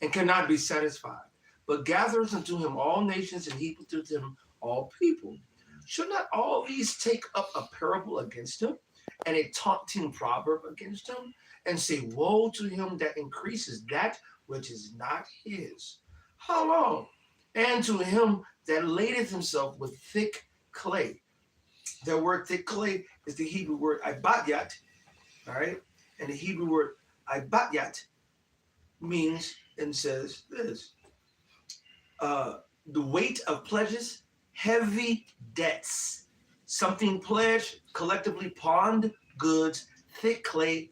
Speaker 7: and cannot be satisfied, but gathereth unto him all nations, and heapeth unto him all people. Should not all these take up a parable against him, and a taunting proverb against him, and say, woe to him that increases that which is not his? How long? And to him that ladeth himself with thick clay. That word thick clay is the Hebrew word ibadyat, all right? And the Hebrew word ibadyat means and says this. The weight of pledges, heavy debts. Something pledged, collectively pawned goods, thick clay,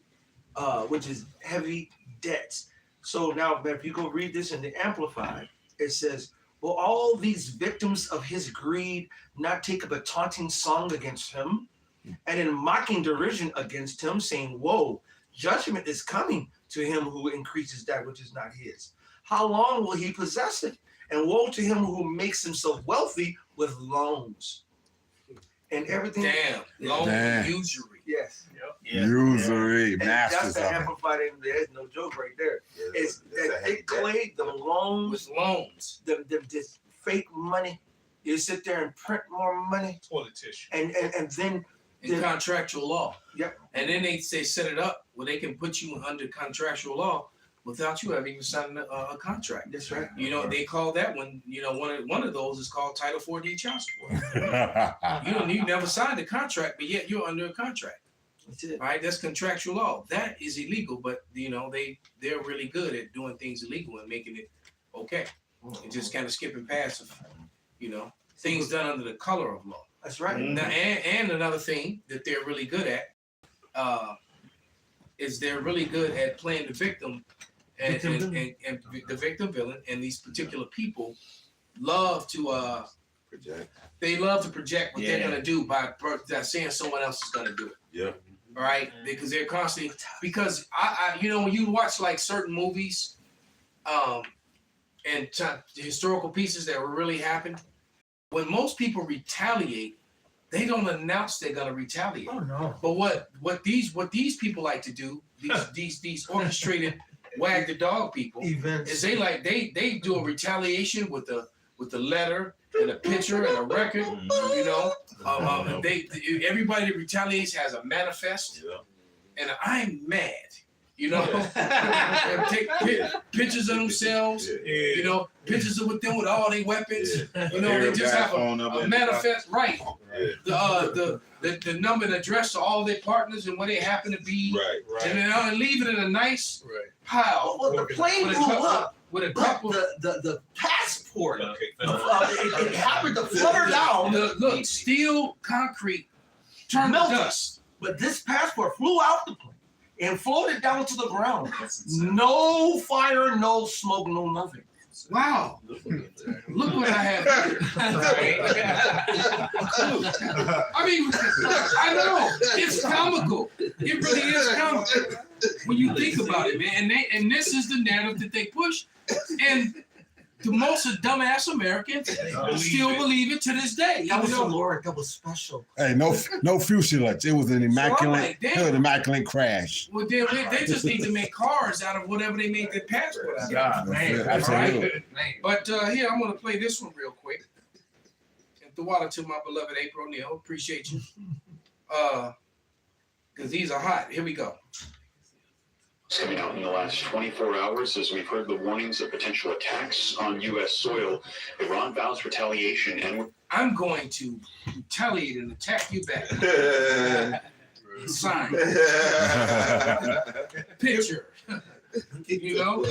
Speaker 7: which is heavy debts. So now, if you go read this in the Amplified, it says, will all these victims of his greed not take up a taunting song against him, and in mocking derision against him, saying, woe, judgment is coming to him who increases that which is not his. How long will he possess it? And woe to him who makes himself wealthy with loans. And everything.
Speaker 4: Loan and usury.
Speaker 7: Yes.
Speaker 2: Usury,
Speaker 7: and
Speaker 2: masters
Speaker 7: that's the
Speaker 2: of it.
Speaker 7: Amplified. There's no joke right there. It's that thick clay, the loans,
Speaker 4: with loans,
Speaker 7: the this fake money. You sit there and print more money.
Speaker 15: Toilet tissue.
Speaker 7: And then
Speaker 4: in contractual law.
Speaker 7: Yep.
Speaker 4: And then they set it up where they can put you under contractual law without you having even signed a contract.
Speaker 7: That's right.
Speaker 4: They call that one. One of those is called Title 4D child support. You never signed a contract, but yet you're under a contract.
Speaker 7: That's it.
Speaker 4: Right? That's contractual law. That is illegal, but they're really good at doing things illegal and making it okay. And just kind of skipping past things done under the color of law.
Speaker 7: That's right.
Speaker 4: Now, and another thing that they're really good at is they're really good at playing the victim and the victim villain, and these particular people love to
Speaker 1: project.
Speaker 4: They love to project what they're gonna do by saying someone else is gonna do it.
Speaker 1: Yeah.
Speaker 4: Right? Because they're constantly I when you watch like certain movies, and historical pieces that really happened, when most people retaliate, they don't announce they're gonna retaliate.
Speaker 7: Oh no.
Speaker 4: But what these people like to do, these orchestrated wag the dog people,
Speaker 7: events,
Speaker 4: is they do a retaliation with the letter and a picture and a record. Everybody that retaliates has a manifest, and I'm mad. Take pictures of themselves. Pictures of them with all their weapons. They just have a manifest, right? The number and address to all their partners and where they happen to be,
Speaker 1: right.
Speaker 4: And then leave it in a nice pile.
Speaker 7: Well, the plane blew up.
Speaker 4: With a couple,
Speaker 7: the passport, it happened to flutter down.
Speaker 4: Look, steel, concrete, turned to dust.
Speaker 7: But this passport flew out the plane.
Speaker 3: and float it down to the ground. No fire, no smoke, no nothing.
Speaker 4: Wow. Look what I have here. I mean, I know. It's comical. It really is comical when you think about it, man. And this is the narrative that they push. And the most dumbass Americans still believe it to this day.
Speaker 3: That was the Lord. That was special.
Speaker 2: Hey, no fuselage. It was an immaculate, crash.
Speaker 4: Well, they just need to make cars out of whatever they made their passport out of.
Speaker 2: God, man.
Speaker 4: Right? But here, I'm going to play this one real quick. And the water to my beloved April O'Neil. Appreciate you. Because these are hot. Here we go.
Speaker 15: Coming out in the last 24 hours as we've heard the warnings of potential attacks on U.S. soil. Iran vows retaliation and
Speaker 4: I'm going to retaliate and attack you back. Sign. Picture. You know?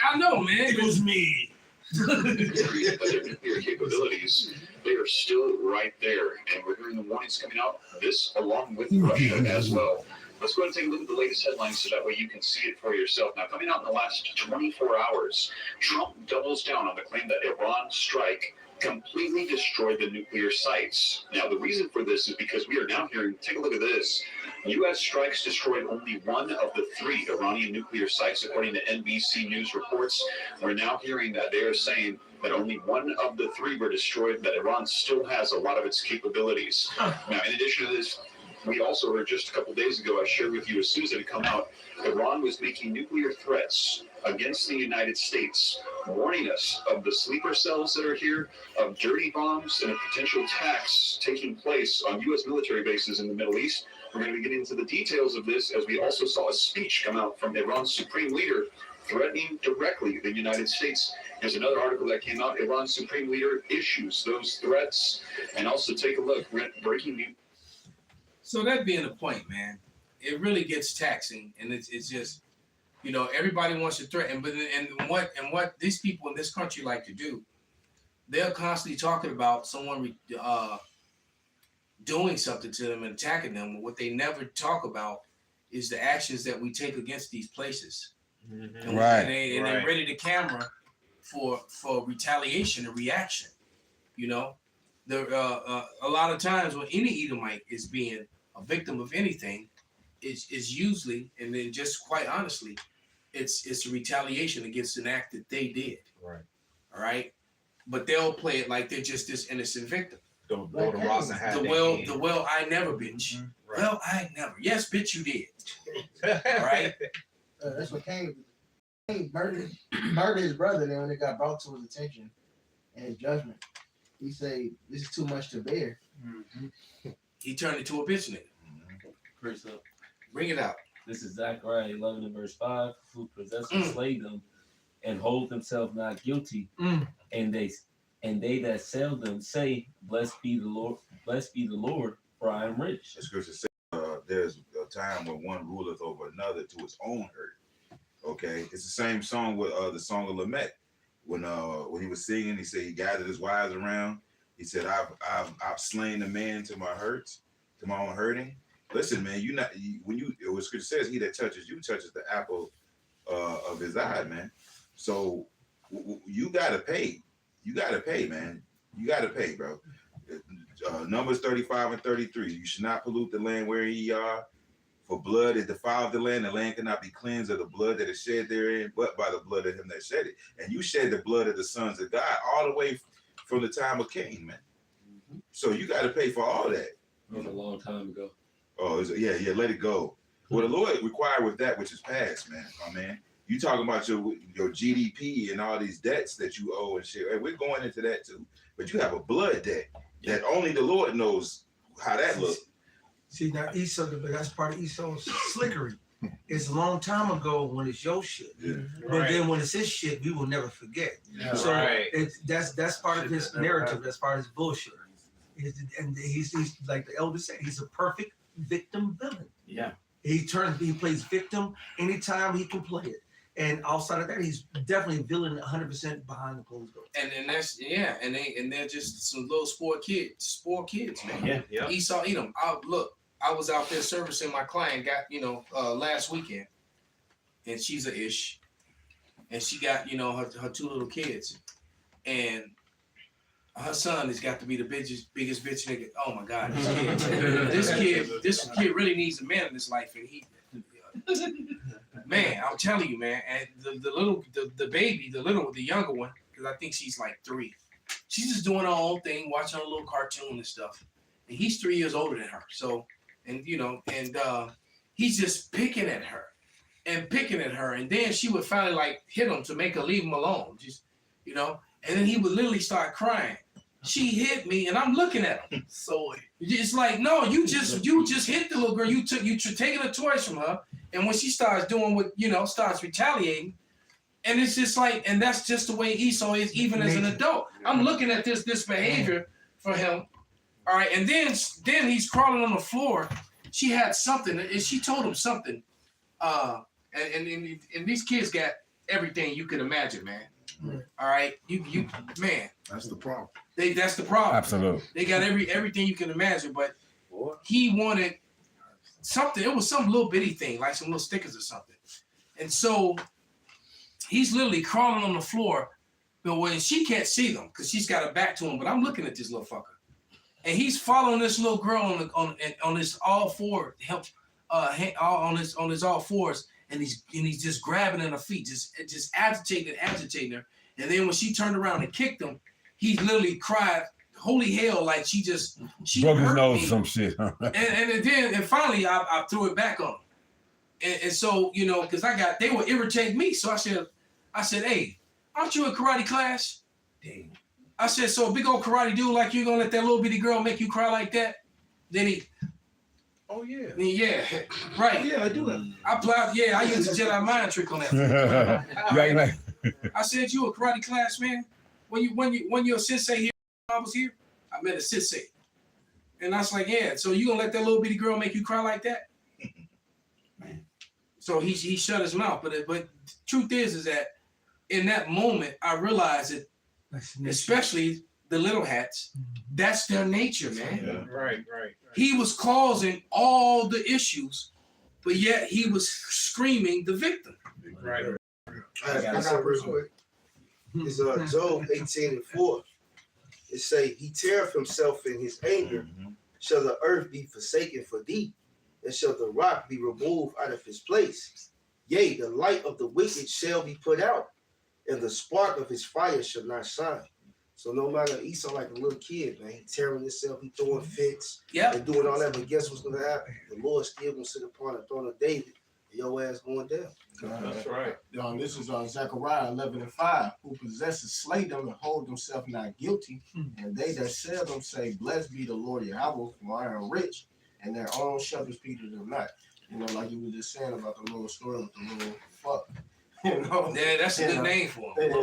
Speaker 4: I know, man. It was me.
Speaker 15: their nuclear capabilities, they are still right there. And we're hearing the warnings coming out, this along with Russia as well. Let's go ahead and take a look at the latest headlines so that way you can see it for yourself. Now, coming out in the last 24 hours, Trump doubles down on the claim that Iran's strike completely destroyed the nuclear sites. Now, the reason for this is because we are now hearing, take a look at this, U.S. strikes destroyed only one of the 3 Iranian nuclear sites, according to NBC News reports. We're now hearing that they are saying that only one of the 3 were destroyed, that Iran still has a lot of its capabilities. Now, in addition to this, we also heard just a couple days ago, I shared with you as soon as it had come out, Iran was making nuclear threats against the United States, warning us of the sleeper cells that are here, of dirty bombs, and of potential attacks taking place on U.S. military bases in the Middle East. We're going to be getting into the details of this as we also saw a speech come out from Iran's supreme leader threatening directly the United States. There's another article that came out, Iran's supreme leader issues those threats. And also take a look, breaking news.
Speaker 4: So that being the point, man, it really gets taxing, and it's just, you know, everybody wants to threaten, but what these people in this country like to do, they're constantly talking about someone doing something to them and attacking them. But what they never talk about is the actions that we take against these places. And they're ready to camera for retaliation and reaction. You know, there a lot of times when any Edomite is being a victim of anything, is usually, and then just quite honestly, it's a retaliation against an act that they did.
Speaker 6: Right.
Speaker 4: All right. But they'll play it like they're just this innocent victim.
Speaker 6: Don't go to Ross and have
Speaker 4: the well I never bitch.
Speaker 6: Right.
Speaker 4: Well, I never. Yes, bitch, you did. All right.
Speaker 8: That's what Cain murdered his brother. Then when it got brought to his attention and his judgment, he said, "This is too much to bear."
Speaker 4: Mm-hmm. He turned into a bitch nigga.
Speaker 11: Chris up.
Speaker 4: Bring it out.
Speaker 11: This is Zechariah 11 and verse 5. Who possess and slay them, and hold themselves not guilty, and they that sell them say, "Blessed be the Lord, for I am rich."
Speaker 1: The scripture says there's a time when one ruleth over another to his own hurt. Okay, it's the same song with the song of Lamech. When he was singing, he said he gathered his wives around. He said, "I've slain the man to my hurts, to my own hurting." Listen, man, what scripture says, he that touches you touches the apple of his eye, man. So you gotta pay. You gotta pay, man. You gotta pay, bro. Numbers 35 and 33. You should not pollute the land where ye are. For blood is defiled the land cannot be cleansed of the blood that is shed therein, but by the blood of him that shed it. And you shed the blood of the sons of God all the way from the time of Cain, man. So you got to pay for all that.
Speaker 11: It was a long time ago.
Speaker 1: Oh, yeah, let it go. Well, the Lord required with that which is past, man, my man. You talking about your GDP and all these debts that you owe and shit. And we're going into that too. But you have a blood debt that only the Lord knows how that looks.
Speaker 16: See, now Esau, but that's part of Esau's slickery. It's a long time ago when it's your shit. Yeah. But then when it's his shit, we will never forget. Yeah, so that's part of his narrative. That's part of his bullshit. And he's like the elder said, he's a perfect victim villain.
Speaker 11: Yeah.
Speaker 16: He plays victim anytime he can play it. And outside of that, he's definitely villain 100% behind the closed door.
Speaker 4: And that's and they're just some little sport kids, man.
Speaker 6: Yeah.
Speaker 4: Esau, Edom. Look, I was out there servicing my client, last weekend, and she's a ish, and she got, her 2 little kids, and her son has got to be the biggest bitch nigga. Oh my God, this kid really needs a man in his life, and he, man, I'm telling you, man, and the younger one, because I think she's like 3, she's just doing her own thing, watching a little cartoon and stuff, and he's 3 years older than her, so, and he's just picking at her, and then she would finally like hit him to make her leave him alone, just, and then he would literally start crying. She hit me, and I'm looking at him. So it's like, no, you just hit the little girl. You're taking her toys from her, and when she starts doing what starts retaliating, and it's just like, and that's just the way Esau is, even as an adult. I'm looking at this behavior for him, all right, and then he's crawling on the floor. She had something, and she told him something, and these kids got everything you could imagine, man. All right, you man.
Speaker 5: That's the problem.
Speaker 4: That's the problem.
Speaker 2: Absolutely.
Speaker 4: They got everything you can imagine, but he wanted something. It was some little bitty thing, like some little stickers or something. And so he's literally crawling on the floor, but when she can't see them because she's got her back to him. But I'm looking at this little fucker, and he's following this little girl on his all four, on his all fours. And he's just grabbing at her feet, just agitating her. And then when she turned around and kicked him, he literally cried, "Holy hell!" Like she
Speaker 2: broke his nose
Speaker 4: me.
Speaker 2: or some shit.
Speaker 4: and finally I threw it back on him. And so because they were irritating me. So I said, "Hey, aren't you in karate class?" Damn. I said, "So a big old karate dude like you gonna let that little bitty girl make you cry like that?" Then he.
Speaker 3: Oh yeah.
Speaker 4: Yeah, right.
Speaker 3: Yeah, I do that.
Speaker 4: I used a Jedi mind trick on that.
Speaker 2: Right.
Speaker 4: I said, "You a karate class, man? When your sensei here, I was here. I met a sensei, and I was like, yeah. So you gonna let that little bitty girl make you cry like that?" Man. So he shut his mouth. But truth is that in that moment I realized that, especially the little hats, that's their nature, man.
Speaker 9: Yeah. Right.
Speaker 4: He was causing all the issues, but yet he was screaming the victim.
Speaker 9: Right.
Speaker 17: I got it real quick. It's Job 18:4. It say, "He teareth himself in his anger. Shall the earth be forsaken for thee? And shall the rock be removed out of his place? Yea, the light of the wicked shall be put out, and the spark of his fire shall not shine." So no matter, Esau like a little kid, man. He tearing himself, he throwing fits, and doing all that. But guess what's gonna happen? The Lord still gonna sit upon the throne of David, and your ass going down.
Speaker 3: That's right. This is Zechariah 11:5. Who possesses slay them and hold themselves not guilty, and they that sell them say, "Blessed be the Lord Yahweh, for I am rich, and their own shepherds feedeth them not." Like you were just saying about the little story with the little fuck.
Speaker 4: Yeah, that's a good name for him.
Speaker 3: The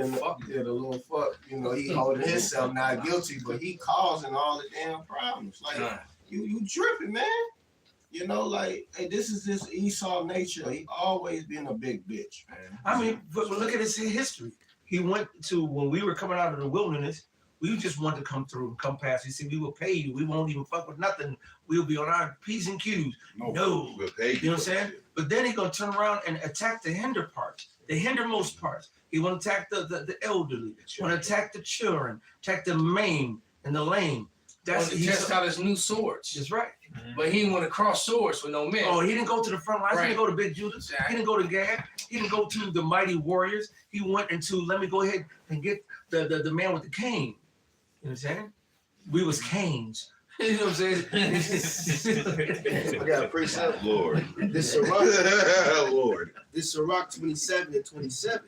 Speaker 3: little fuck. He holding himself not guilty, but he causing all the damn problems. Like you tripping, man. Hey, this is this Esau nature. He always been a big bitch, man.
Speaker 16: I mean, but look at his history. He went to, when we were coming out of the wilderness, we just wanted to come through and come past. He said, "We will pay you. We won't even fuck with nothing. We'll be on our P's and Q's." No.
Speaker 1: We'll pay you.
Speaker 16: You know what I'm saying? But then he's going to turn around and attack the hinder parts, the hindermost parts. He want to attack the elderly, want to attack the children, attack the maimed and the lame.
Speaker 4: That's to test out his new swords.
Speaker 16: That's right.
Speaker 4: But he didn't want to cross swords with no men.
Speaker 16: Oh, he didn't go to the front lines.
Speaker 4: Right.
Speaker 16: He didn't go to Big Judas. He didn't go to Gad. He didn't go to the mighty warriors. He went into, let me go ahead and get the man with the cane. You know what I'm saying? We was canes. You know what I'm saying?
Speaker 17: I got a precept.
Speaker 1: Lord.
Speaker 17: This Sirach,
Speaker 1: Lord.
Speaker 17: This Sirach 27:27.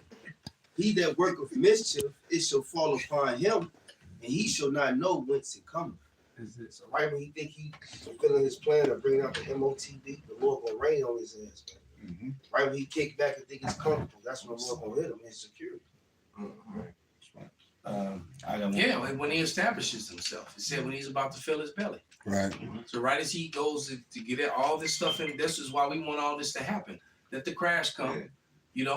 Speaker 17: He that worketh mischief, it shall fall upon him, and he shall not know whence it cometh. So right when he think he fulfilling his plan of bringing out the MOTB, the Lord gonna rain on his ass, man. Right when he kick back and think he's comfortable, that's when the Lord gonna hit him in security.
Speaker 4: When he establishes himself. He said when he's about to fill his belly.
Speaker 2: Right.
Speaker 4: So right as he goes to get all this stuff in, this is why we want all this to happen. Let the crash come.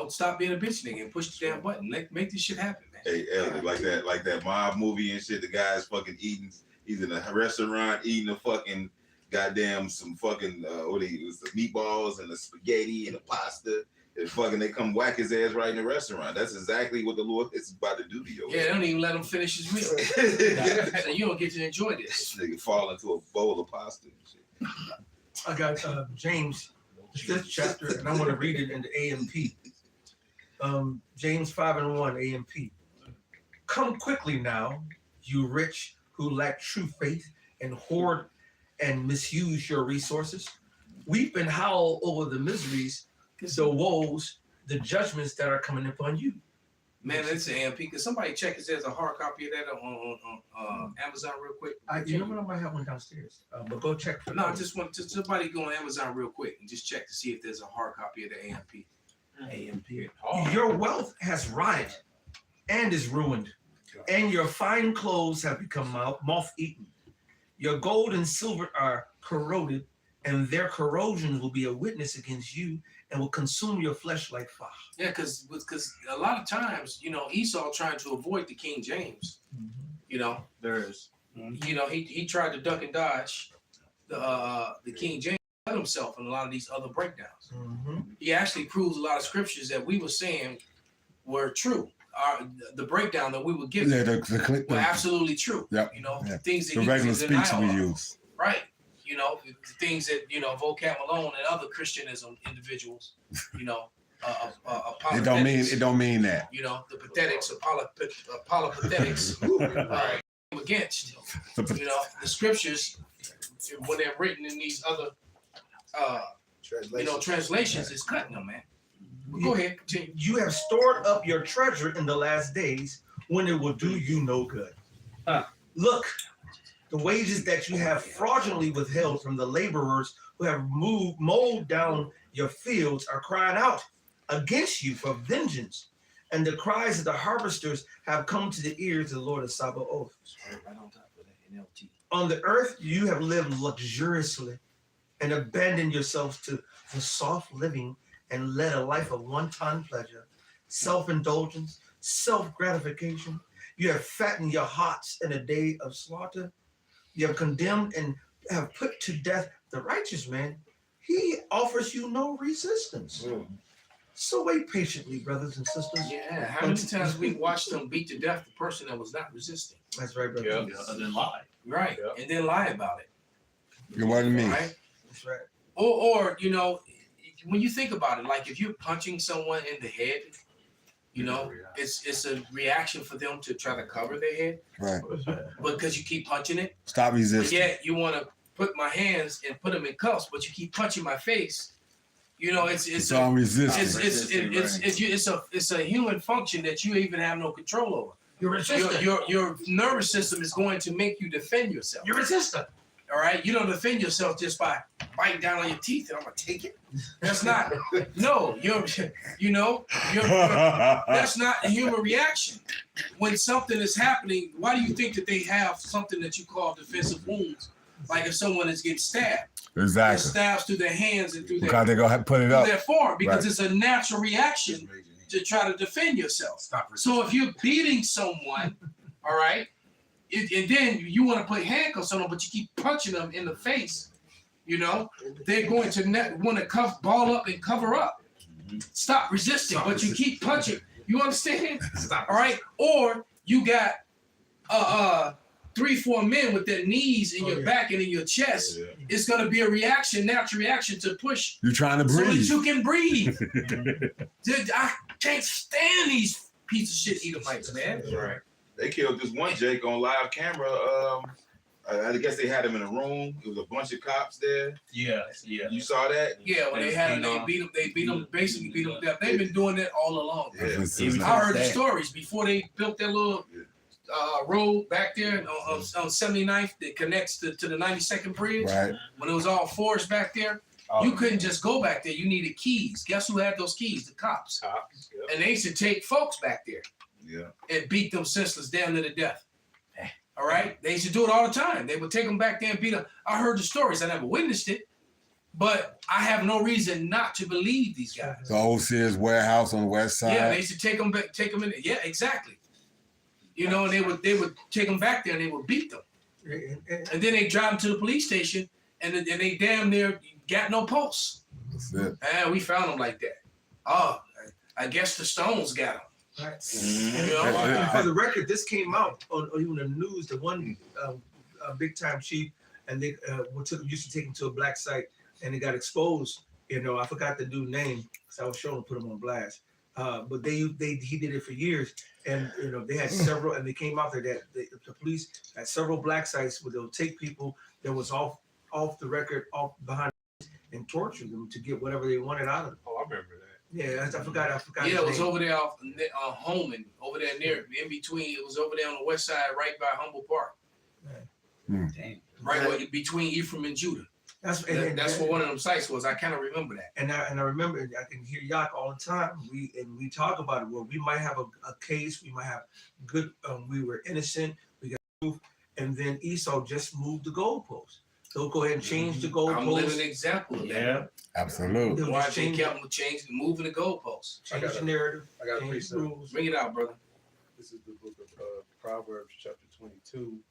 Speaker 4: Stop being a bitch nigga and push the damn button. Make this shit happen, man.
Speaker 1: Hey, Elliot, like that mob movie and shit. The guy's fucking eating. He's in a restaurant eating a fucking goddamn some fucking it was the meatballs and the spaghetti and the pasta. And fucking they come whack his ass right in the restaurant. That's exactly what the Lord is about to do to you.
Speaker 4: Yeah, they don't even let him finish his meal. So you don't get to enjoy this.
Speaker 1: Nigga fall into a bowl of pasta and shit.
Speaker 16: I got James, the 5th chapter, and I want to read it in the AMP. James 5:1 AMP. Come quickly now, you rich who lack true faith and hoard and misuse your resources. Weep and howl over the miseries, the woes, the judgments that are coming upon you.
Speaker 4: Man, it's an AMP. Can somebody check if there's a hard copy of that on Amazon real quick?
Speaker 16: You know what? I might have one downstairs, but go check.
Speaker 4: No, I just want somebody go on Amazon real quick and just check to see if there's a hard copy of the AMP.
Speaker 16: AMP. Your wealth has rotted and is ruined, and your fine clothes have become moth-eaten. Your gold and silver are corroded, and their corrosion will be a witness against you and will consume your flesh like fire.
Speaker 4: Yeah, because a lot of times, you know, Esau trying to avoid the King James. You know, you know, he tried to duck and dodge the King James himself in a lot of these other breakdowns. He actually proves a lot of scriptures that we were saying were true. The breakdown that we were given were absolutely true.
Speaker 2: Yep.
Speaker 4: You know, things that
Speaker 2: the regular speech we use.
Speaker 4: Right. You know, the things that, you know, Vocab Malone and other Christianism individuals, you know,
Speaker 2: It don't mean that.
Speaker 4: You know, the pathetics, apologetics against. You know, the scriptures when they're written in these other translations is cutting them, man. Go ahead, continue.
Speaker 16: You have stored up your treasure in the last days when it will do you no good. Look, the wages that you have fraudulently withheld from the laborers who have mowed down your fields are crying out against you for vengeance. And the cries of the harvesters have come to the ears of the Lord of Sabaoth.
Speaker 4: Right on top of that, NLT.
Speaker 16: On the earth, you have lived luxuriously and abandoned yourselves to the soft living and led a life of wanton pleasure, self-indulgence, self-gratification. You have fattened your hearts in a day of slaughter. You have condemned and have put to death the righteous man. He offers you no resistance. So wait patiently, brothers and sisters.
Speaker 4: Yeah, how many times we watched them beat to death the person that was not resisting?
Speaker 16: That's right, brother.
Speaker 13: Yeah, and then lie.
Speaker 4: Right, and then lie about it.
Speaker 2: It wasn't me.
Speaker 4: Right?
Speaker 16: That's right.
Speaker 4: Or you know, when you think about it, like if you're punching someone in the head, you know, it's a reaction for them to try to cover their head.
Speaker 2: Right.
Speaker 4: But because you keep punching it.
Speaker 2: Stop resisting.
Speaker 4: But yet you want to put my hands and put them in cuffs, but you keep punching my face. You know, it's a human function that you even have no control over.
Speaker 16: You're resistant.
Speaker 4: Your nervous system is going to make you defend yourself.
Speaker 16: You're resistant.
Speaker 4: All right, you don't defend yourself just by biting down on your teeth and I'm gonna take it. That's not. No, that's not a human reaction. When something is happening, why do you think that they have something that you call defensive wounds? Like if someone is getting stabbed.
Speaker 2: Exactly.
Speaker 4: It stabs through their hands and through
Speaker 2: because they're gonna put it up.
Speaker 4: Their form because
Speaker 2: right.
Speaker 4: It's a natural reaction to try to defend yourself. So if you're beating someone, all right, and then you want to put handcuffs on them, but you keep punching them in the face, you know, they're going to want to ball up and cover up. Stop resisting, but you keep punching. You understand? All right. Or you got 3-4 men with their knees in your back and in your chest. It's going to be a reaction, natural reaction to push.
Speaker 2: You're trying to breathe.
Speaker 4: So that you can breathe. Dude, I can't stand these piece of shit Edomites, man.
Speaker 1: Right. They killed this one Jake on live camera. I guess they had him in a room. It was a bunch of cops there.
Speaker 13: Yeah.
Speaker 1: You saw that?
Speaker 4: Yeah, when they had him, they beat him, basically beat him to death. They've been doing that all along.
Speaker 1: Yeah.
Speaker 4: I heard the stories before they built that little road back there on 79th that connects to the 92nd Bridge.
Speaker 2: Right.
Speaker 4: When it was all forest back there, you couldn't just go back there. You needed keys. Guess who had those keys? The cops. And they used to take folks back there.
Speaker 1: Yeah.
Speaker 4: And beat them senseless down to the death. All right? They used to do it all the time. They would take them back there and beat them. I heard the stories. I never witnessed it. But I have no reason not to believe these guys.
Speaker 2: The old Sears warehouse on the west side.
Speaker 4: Yeah, they used to take them back, in. Yeah, exactly. You know, and they would take them back there and they would beat them. And then they drive them to the police station and they damn near got no pulse.
Speaker 2: That's it.
Speaker 4: And we found them like that. Oh, I guess the Stones got them.
Speaker 16: Right.
Speaker 4: You know?
Speaker 16: And for the record, this came out on even the news. The one big time chief, and they used to take him to a black site, and it got exposed. You know, I forgot the dude's name because I was showing him, put him on blast. But he did it for years, and you know they had several, and they came out there that the police had several black sites where they'll take people that was off the record, off behind, and torture them to get whatever they wanted out of them.
Speaker 9: Oh, I remember that.
Speaker 16: Yeah, I forgot.
Speaker 4: Yeah, it was over there off Holman, over there near in between. It was over there on the west side, right by Humboldt Park.
Speaker 11: Damn.
Speaker 4: Right between Ephraim and Judah. That's where one of them sites was. I kind of remember that.
Speaker 16: And I remember, I can hear Yak all the time. We talk about it. Well, we might have a case. We might have good. We were innocent. We got proof. And then Esau just moved the goalpost. They'll go ahead and change the goalpost.
Speaker 4: I'm living an example of that.
Speaker 11: Yeah.
Speaker 2: Absolutely.
Speaker 4: Why they kept changing, moving the goalposts.
Speaker 16: Change the narrative.
Speaker 9: I got a
Speaker 16: change
Speaker 9: precept.
Speaker 16: the rules.
Speaker 4: Bring it out, brother.
Speaker 9: This is the book of Proverbs, chapter 22,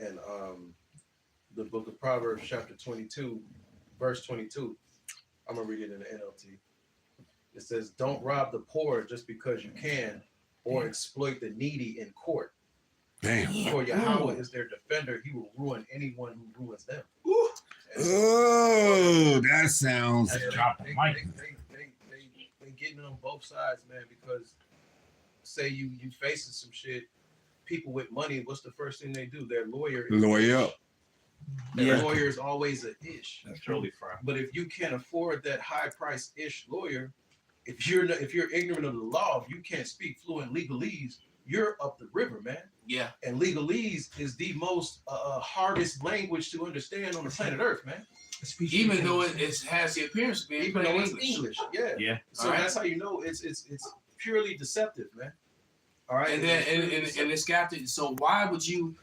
Speaker 9: and the book of Proverbs, chapter 22, verse 22. I'm gonna read it in the NLT. It says, "Don't rob the poor just because you can, or exploit the needy in court.
Speaker 2: Damn.
Speaker 9: For Yahweh is their defender; he will ruin anyone who ruins them."
Speaker 2: Oh, that sounds.
Speaker 9: They getting on both sides, man. Because say you facing some shit, people with money, what's the first thing they do? Their lawyer.
Speaker 2: Lawyer up.
Speaker 9: Their lawyer is always a ish.
Speaker 6: That's totally fine.
Speaker 9: But if you can't afford that high price ish lawyer, if you're ignorant of the law, if you can't speak fluent legalese, you're up the river, man.
Speaker 4: Yeah.
Speaker 9: And legalese is the most hardest language to understand on the planet Earth, man.
Speaker 4: Even though it has the appearance of being
Speaker 9: Even though it's
Speaker 4: English.
Speaker 9: English, yeah.
Speaker 11: Yeah.
Speaker 9: So that's how you know it's purely deceptive, man. All right.
Speaker 4: And then and it's got to. So why would you?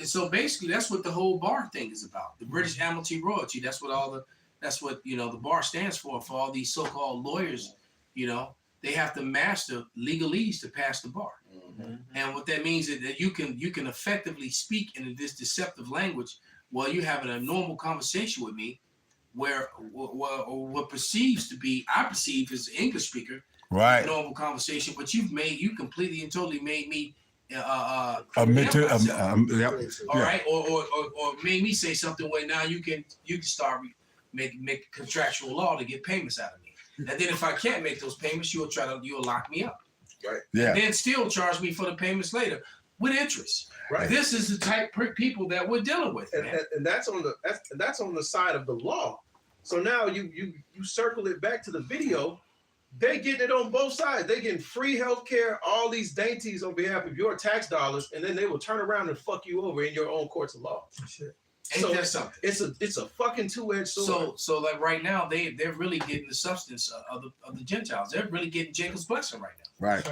Speaker 4: So basically, that's what the whole bar thing is about. The British Admiralty Royalty. That's what the bar stands for all these so-called lawyers. You know, they have to master legalese to pass the bar.
Speaker 9: Mm-hmm.
Speaker 4: And what that means is that you can effectively speak in this deceptive language while you're having a normal conversation with me, where what perceives to be I perceive as an English speaker,
Speaker 2: Right.
Speaker 4: normal conversation, but you completely and totally made me
Speaker 2: Yep.
Speaker 4: all right, or made me say something where now you can start make contractual law to get payments out of me, and then if I can't make those payments, you'll lock me up,
Speaker 9: right?
Speaker 2: Yeah.
Speaker 4: And then still charge me for the payments later with interest.
Speaker 9: Right.
Speaker 4: This is the type of people that we're dealing with,
Speaker 9: and that's on the side of the law. So now you circle it back to the video. They getting it on both sides. They getting free healthcare, all these dainties on behalf of your tax dollars, and then they will turn around and fuck you over in your own courts of law.
Speaker 4: Ain't that something?
Speaker 9: It's a fucking two-edged sword.
Speaker 4: So like right now they're really getting the substance of the Gentiles. They're really getting Jacob's blessing right now.
Speaker 2: Right.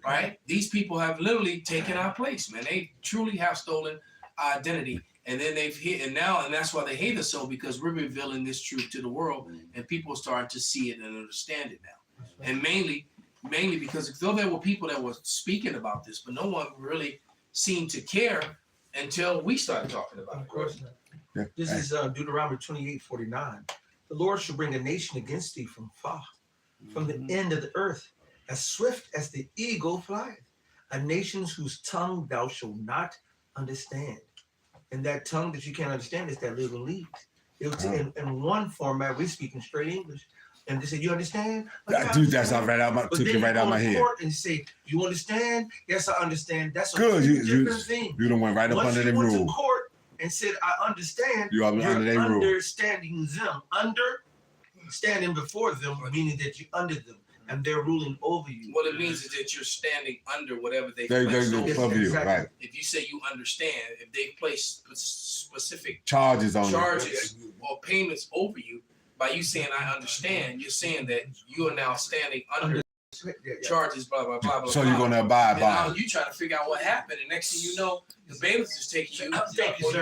Speaker 4: Right. These people have literally taken our place, man. They truly have stolen our identity. And then and that's why they hate us so, because we're revealing this truth to the world, and people are starting to see it and understand it now. And mainly because though there were people that were speaking about this, but no one really seemed to care until we started talking about it.
Speaker 16: Of course not.
Speaker 2: Yeah.
Speaker 16: This is Deuteronomy 28:49. The Lord shall bring a nation against thee from far, from the end of the earth, as swift as the eagle flieth, a nation whose tongue thou shalt not understand. And that tongue that you can't understand is that legalese. In one format, we're speaking straight English. And they say, you understand?
Speaker 2: Dude, that's took it right out my head.
Speaker 16: And say, you understand? Yes, I understand. That's a
Speaker 2: Good.
Speaker 16: different thing.
Speaker 2: You done went right up
Speaker 16: Once
Speaker 2: under
Speaker 16: you
Speaker 2: them
Speaker 16: went
Speaker 2: rules.
Speaker 16: to court and said, I understand.
Speaker 2: You're under their rule.
Speaker 16: Understanding them. Standing before them, meaning that you're under them, and they're ruling over you.
Speaker 4: What it means is that you're standing under whatever they
Speaker 2: They
Speaker 4: place
Speaker 2: above you, right?
Speaker 4: If you say you understand, if they place specific
Speaker 2: Charges on
Speaker 4: or payments over you, by you saying I understand, you're saying that you are now standing under charges, blah blah blah blah.
Speaker 2: So you're gonna abide by.
Speaker 4: Now you trying to figure out what happened, and next thing you know, the bailiff is taking you,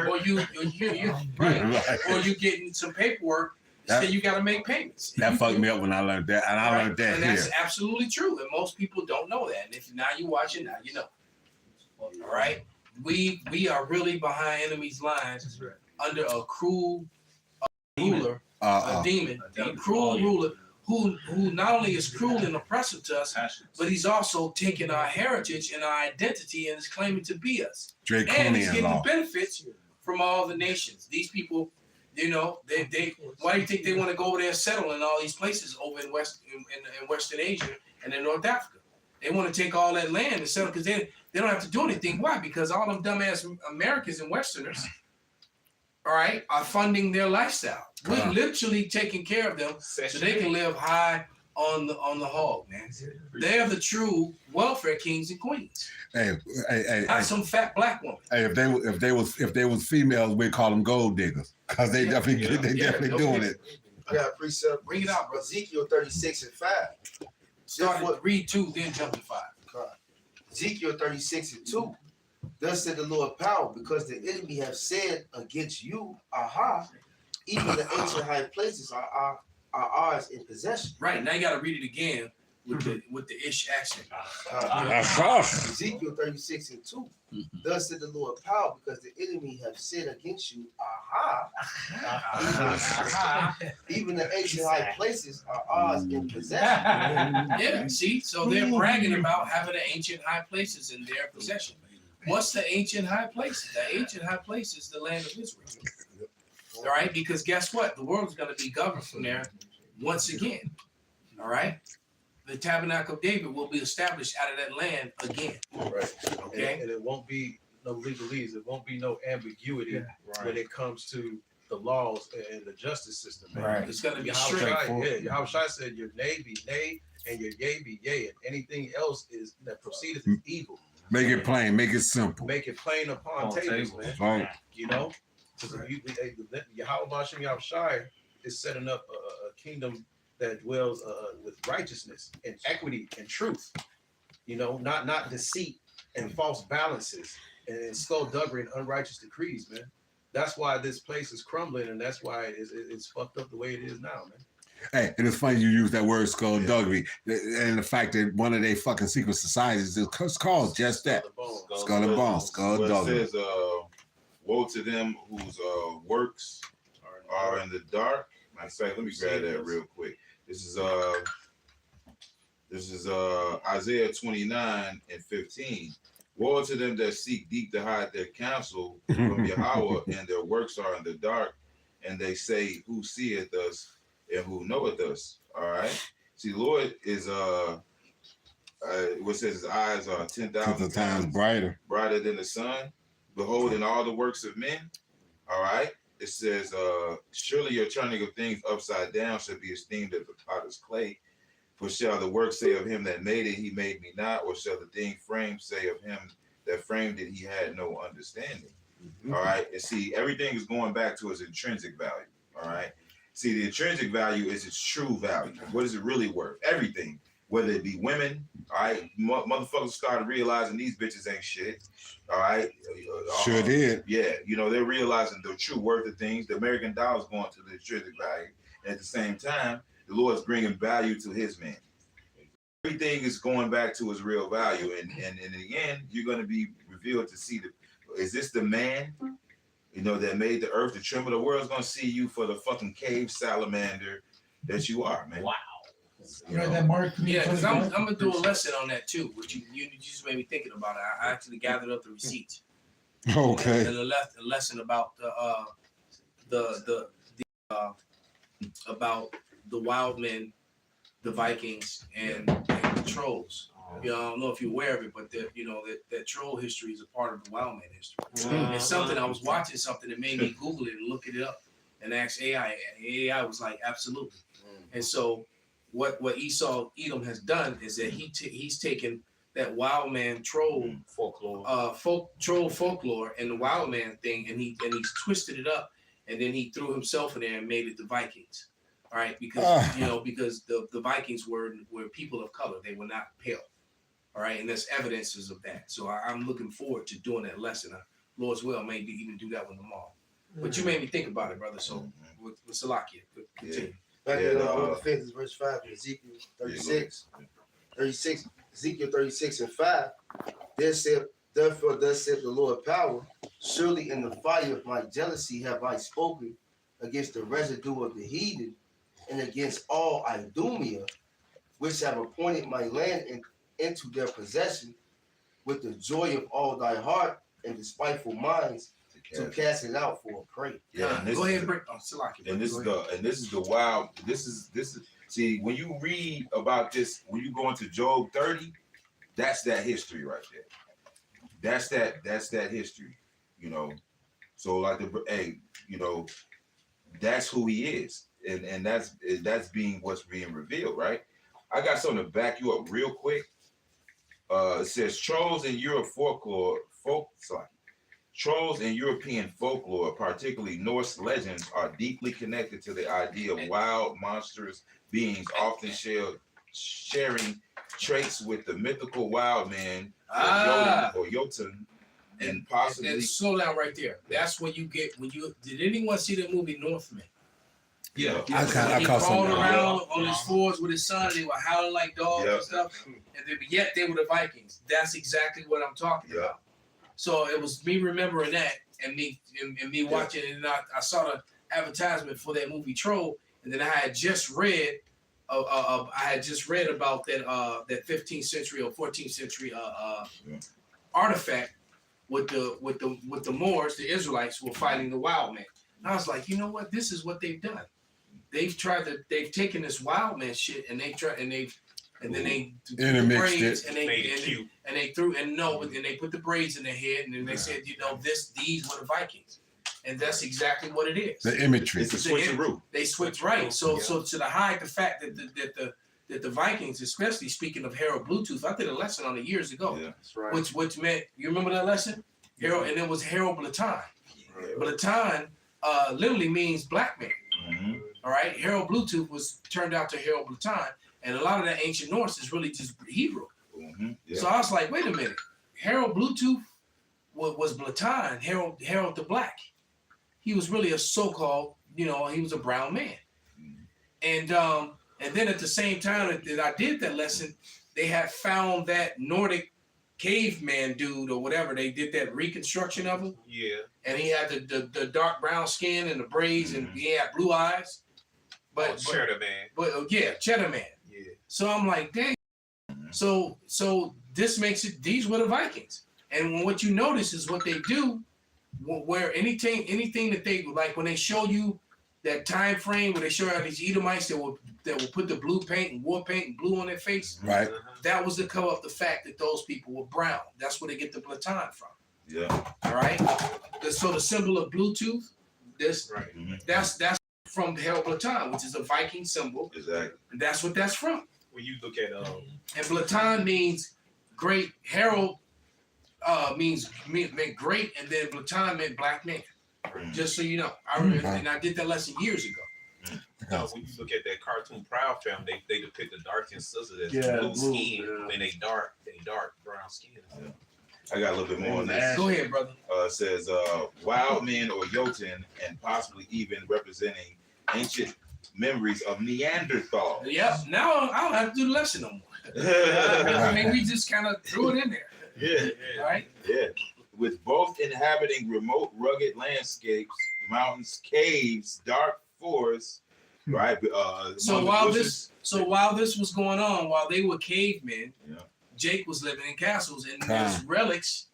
Speaker 4: or you right, or you getting some paperwork. So you got to make payments.
Speaker 2: That fucked me up when I learned that, and I learned that
Speaker 4: and
Speaker 2: here.
Speaker 4: that's absolutely true. And most people don't know that. And if now you watch it, now you know. All right, we are really behind enemies' lines under a cruel ruler, a demon, a cruel ruler who not only is cruel and oppressive to us, but he's also taking our heritage and our identity and is claiming to be us. And he's getting the benefits from all the nations. These people, you know, they why do you think they want to go over there and settle in all these places over in Western Asia and in North Africa? They want to take all that land and settle because they don't have to do anything. Why? Because all them dumbass Americans and Westerners, all right, are funding their lifestyle. We're literally taking care of them so they can live high on the hog, man. They're the true welfare kings and queens. Not some fat black woman.
Speaker 2: Hey, if they was females, we'd call them gold diggers because they definitely doing it.
Speaker 17: I got a precept.
Speaker 4: Bring it out, bro.
Speaker 17: Ezekiel 36:5.
Speaker 4: Start read 2, then jump to 5.
Speaker 17: Ezekiel 36:2. Thus said the Lord power, because the enemy have said against you, aha, even the ancient high places are ours in possession.
Speaker 4: Right, now you got to read it again with the ish accent.
Speaker 17: Ezekiel 36:2. Thus said the Lord power, because the enemy have said against you, aha, even the ancient high places are ours in possession.
Speaker 4: Yeah, see, so they're bragging about having the ancient high places in their possession. What's the ancient high places? The ancient high place is the land of Israel. All right, because guess what? The world is going to be governed from there once again. All right, the tabernacle of David will be established out of that land again.
Speaker 18: Right.
Speaker 4: Okay,
Speaker 18: and it won't be no legalese. It won't be no ambiguity when it comes to the laws and the justice system. Man.
Speaker 4: Right. It's going to be
Speaker 18: straightforward. Yeah, Yahushua said, "Your nay be nay, and your yea be yea, and anything else is that proceedeth is evil."
Speaker 2: Make it plain, make it simple.
Speaker 18: Make it plain upon tables, man.
Speaker 2: Right.
Speaker 18: You know, Yahweh Hashem Yahushua is setting up a kingdom that dwells with righteousness and equity and truth. You know, not deceit and false balances and skullduggery and unrighteous decrees, man. That's why this place is crumbling, and that's why it's fucked up the way it is now, man.
Speaker 2: Hey, and it's funny you use that word skullduggery, and the fact that one of their fucking secret societies is called just that. Skull and bones, skullduggery.
Speaker 1: It says, woe to them whose works are in the dark. Let me grab that real quick. This is Isaiah 29:15. Woe to them that seek deep to hide their counsel from Yahweh, and their works are in the dark, and they say, who seeth us and who knoweth us? All right. See, the Lord is what says his eyes are 10,000
Speaker 2: times brighter
Speaker 1: than the sun. Behold, in all the works of men. All right. It says, surely your turning of things upside down shall be esteemed as the potter's clay. For shall the work say of him that made it, he made me not, or shall the thing framed say of him that framed it, he had no understanding? All right. And see, everything is going back to its intrinsic value. All right. See, the intrinsic value is its true value. What is it really worth? Everything. Whether it be women, all right, motherfuckers started realizing these bitches ain't shit, all right?
Speaker 2: Sure did.
Speaker 1: Yeah, you know, they're realizing the true worth of things. The American dollar is going to the intrinsic value. And at the same time, the Lord's bringing value to his man. Everything is going back to his real value. And in the end, you're going to be revealed to see, is this the man, you know, that made the earth to tremble? The world's going to see you for the fucking cave salamander that you are, man.
Speaker 4: Wow.
Speaker 19: You know that Mark?
Speaker 4: Yeah, because I'm gonna do a lesson on that too, which you just made me thinking about it. I actually gathered up the receipts.
Speaker 2: Okay.
Speaker 4: And a lesson about about the wild men, the Vikings, and the trolls. You know, I don't know if you're aware of it, but that troll history is a part of the wild man history. It's something I was watching something that made me Google it and look it up and ask AI. And AI was like, absolutely. And so what Edom has done is that he's taken that wild man troll folklore, folklore and the wild man thing, and he's twisted it up, and then he threw himself in there and made it the Vikings. All right, because because the Vikings were people of color, they were not pale. All right, and there's evidences of that. So I'm looking forward to doing that lesson. Lord's will, maybe even do that one tomorrow. But you made me think about it, brother. So with Salakia, continue.
Speaker 17: Back in verse 5 in Ezekiel 36, Ezekiel 36:5, therefore thus saith the Lord power, Surely in the fire of my jealousy have I spoken against the residue of the heathen and against all Idumea, which have appointed my land into their possession with the joy of all thy heart and despiteful minds to cast it out for a prey.
Speaker 1: Yeah, and this
Speaker 4: Go
Speaker 1: is
Speaker 4: ahead,
Speaker 1: the-
Speaker 4: Brick. Oh, Salaki.
Speaker 1: and this is the wild. This is see, when you read about this, when you go into Job 30, that's that history right there. That's that history, you know. So like that's who he is, and that's what's being revealed, right? I got something to back you up real quick. It says trolls in Trolls in European folklore, particularly Norse legends, are deeply connected to the idea of wild, monstrous beings, often sharing traits with the mythical wild man or Jotun, and possibly.
Speaker 4: And slow down right there. That's when you get did anyone see the movie Northman?
Speaker 1: Yeah,
Speaker 2: I
Speaker 4: He
Speaker 2: caught
Speaker 4: crawled
Speaker 2: some.
Speaker 4: around on his fords with his son. They were howling like dogs and stuff, and yet they were the Vikings. That's exactly what I'm talking about. So it was me remembering that, and me watching it, and I saw the advertisement for that movie Troll, and then I had just read about that 15th century or 14th century artifact with the Moors, the Israelites were fighting the wild man. And I was like, you know what? This is what they've done. They've taken this wild man shit and they
Speaker 2: intermixed it.
Speaker 4: and they put the braids in their head and then they said, these were the Vikings. And that's exactly what it is.
Speaker 2: The imagery.
Speaker 1: It's a switcheroo.
Speaker 4: They switched right. So to hide the fact that the Vikings, especially speaking of Harold Bluetooth, I did a lesson on it years ago.
Speaker 1: Yeah,
Speaker 4: that's right. Which meant, you remember that lesson? Harold, and it was Harold Blatan. Blatan literally means black man.
Speaker 1: Mm-hmm.
Speaker 4: All right, Harold Bluetooth was turned out to Harold Blatan, and a lot of that ancient Norse is really just Hebrew.
Speaker 1: Mm-hmm. Yeah.
Speaker 4: So I was like, wait a minute, Harold Bluetooth was Blatan, Harold the Black. He was really a so-called, he was a brown man. And then at the same time that I did that lesson, they had found that Nordic caveman dude or whatever. They did that reconstruction of him.
Speaker 18: Yeah.
Speaker 4: And he had the dark brown skin and the braids and he had blue eyes. But
Speaker 18: Cheddar Man.
Speaker 4: But Cheddar Man.
Speaker 18: Yeah.
Speaker 4: So I'm like, dang. So this makes it, these were the Vikings. And what you notice is what they do, where anything that they, like when they show you that time frame where they show how these Edomites that will put the blue paint and war paint and blue on their face.
Speaker 2: Right.
Speaker 4: That was to cover up the fact that those people were brown. That's where they get the Blatan from.
Speaker 1: Yeah.
Speaker 4: All right. So the symbol of Bluetooth, that's from Harold Blatan, which is a Viking symbol.
Speaker 1: Exactly.
Speaker 4: And that's what that's from.
Speaker 18: When you look at
Speaker 4: And Blatan means great. Harold meant great, and then Blatan meant black man. Just so you know, I remember, and I did that lesson years ago.
Speaker 18: when you look at that cartoon Proud Family, they depict the dark and sisters as blue
Speaker 2: Yeah,
Speaker 18: skin, and they dark brown skin.
Speaker 1: Yeah. I got a little bit more on this.
Speaker 4: Go ahead, brother.
Speaker 1: It says wild men or Jotun, and possibly even representing ancient memories of Neanderthal.
Speaker 4: Yep. Now I don't have to do the lesson no more. I mean, we just kind of threw it in there.
Speaker 1: Yeah.
Speaker 4: Right?
Speaker 1: Yeah. With both inhabiting remote, rugged landscapes, mountains, caves, dark forests, right?
Speaker 4: So while this was going on, while they were cavemen, Jake was living in castles, and there's relics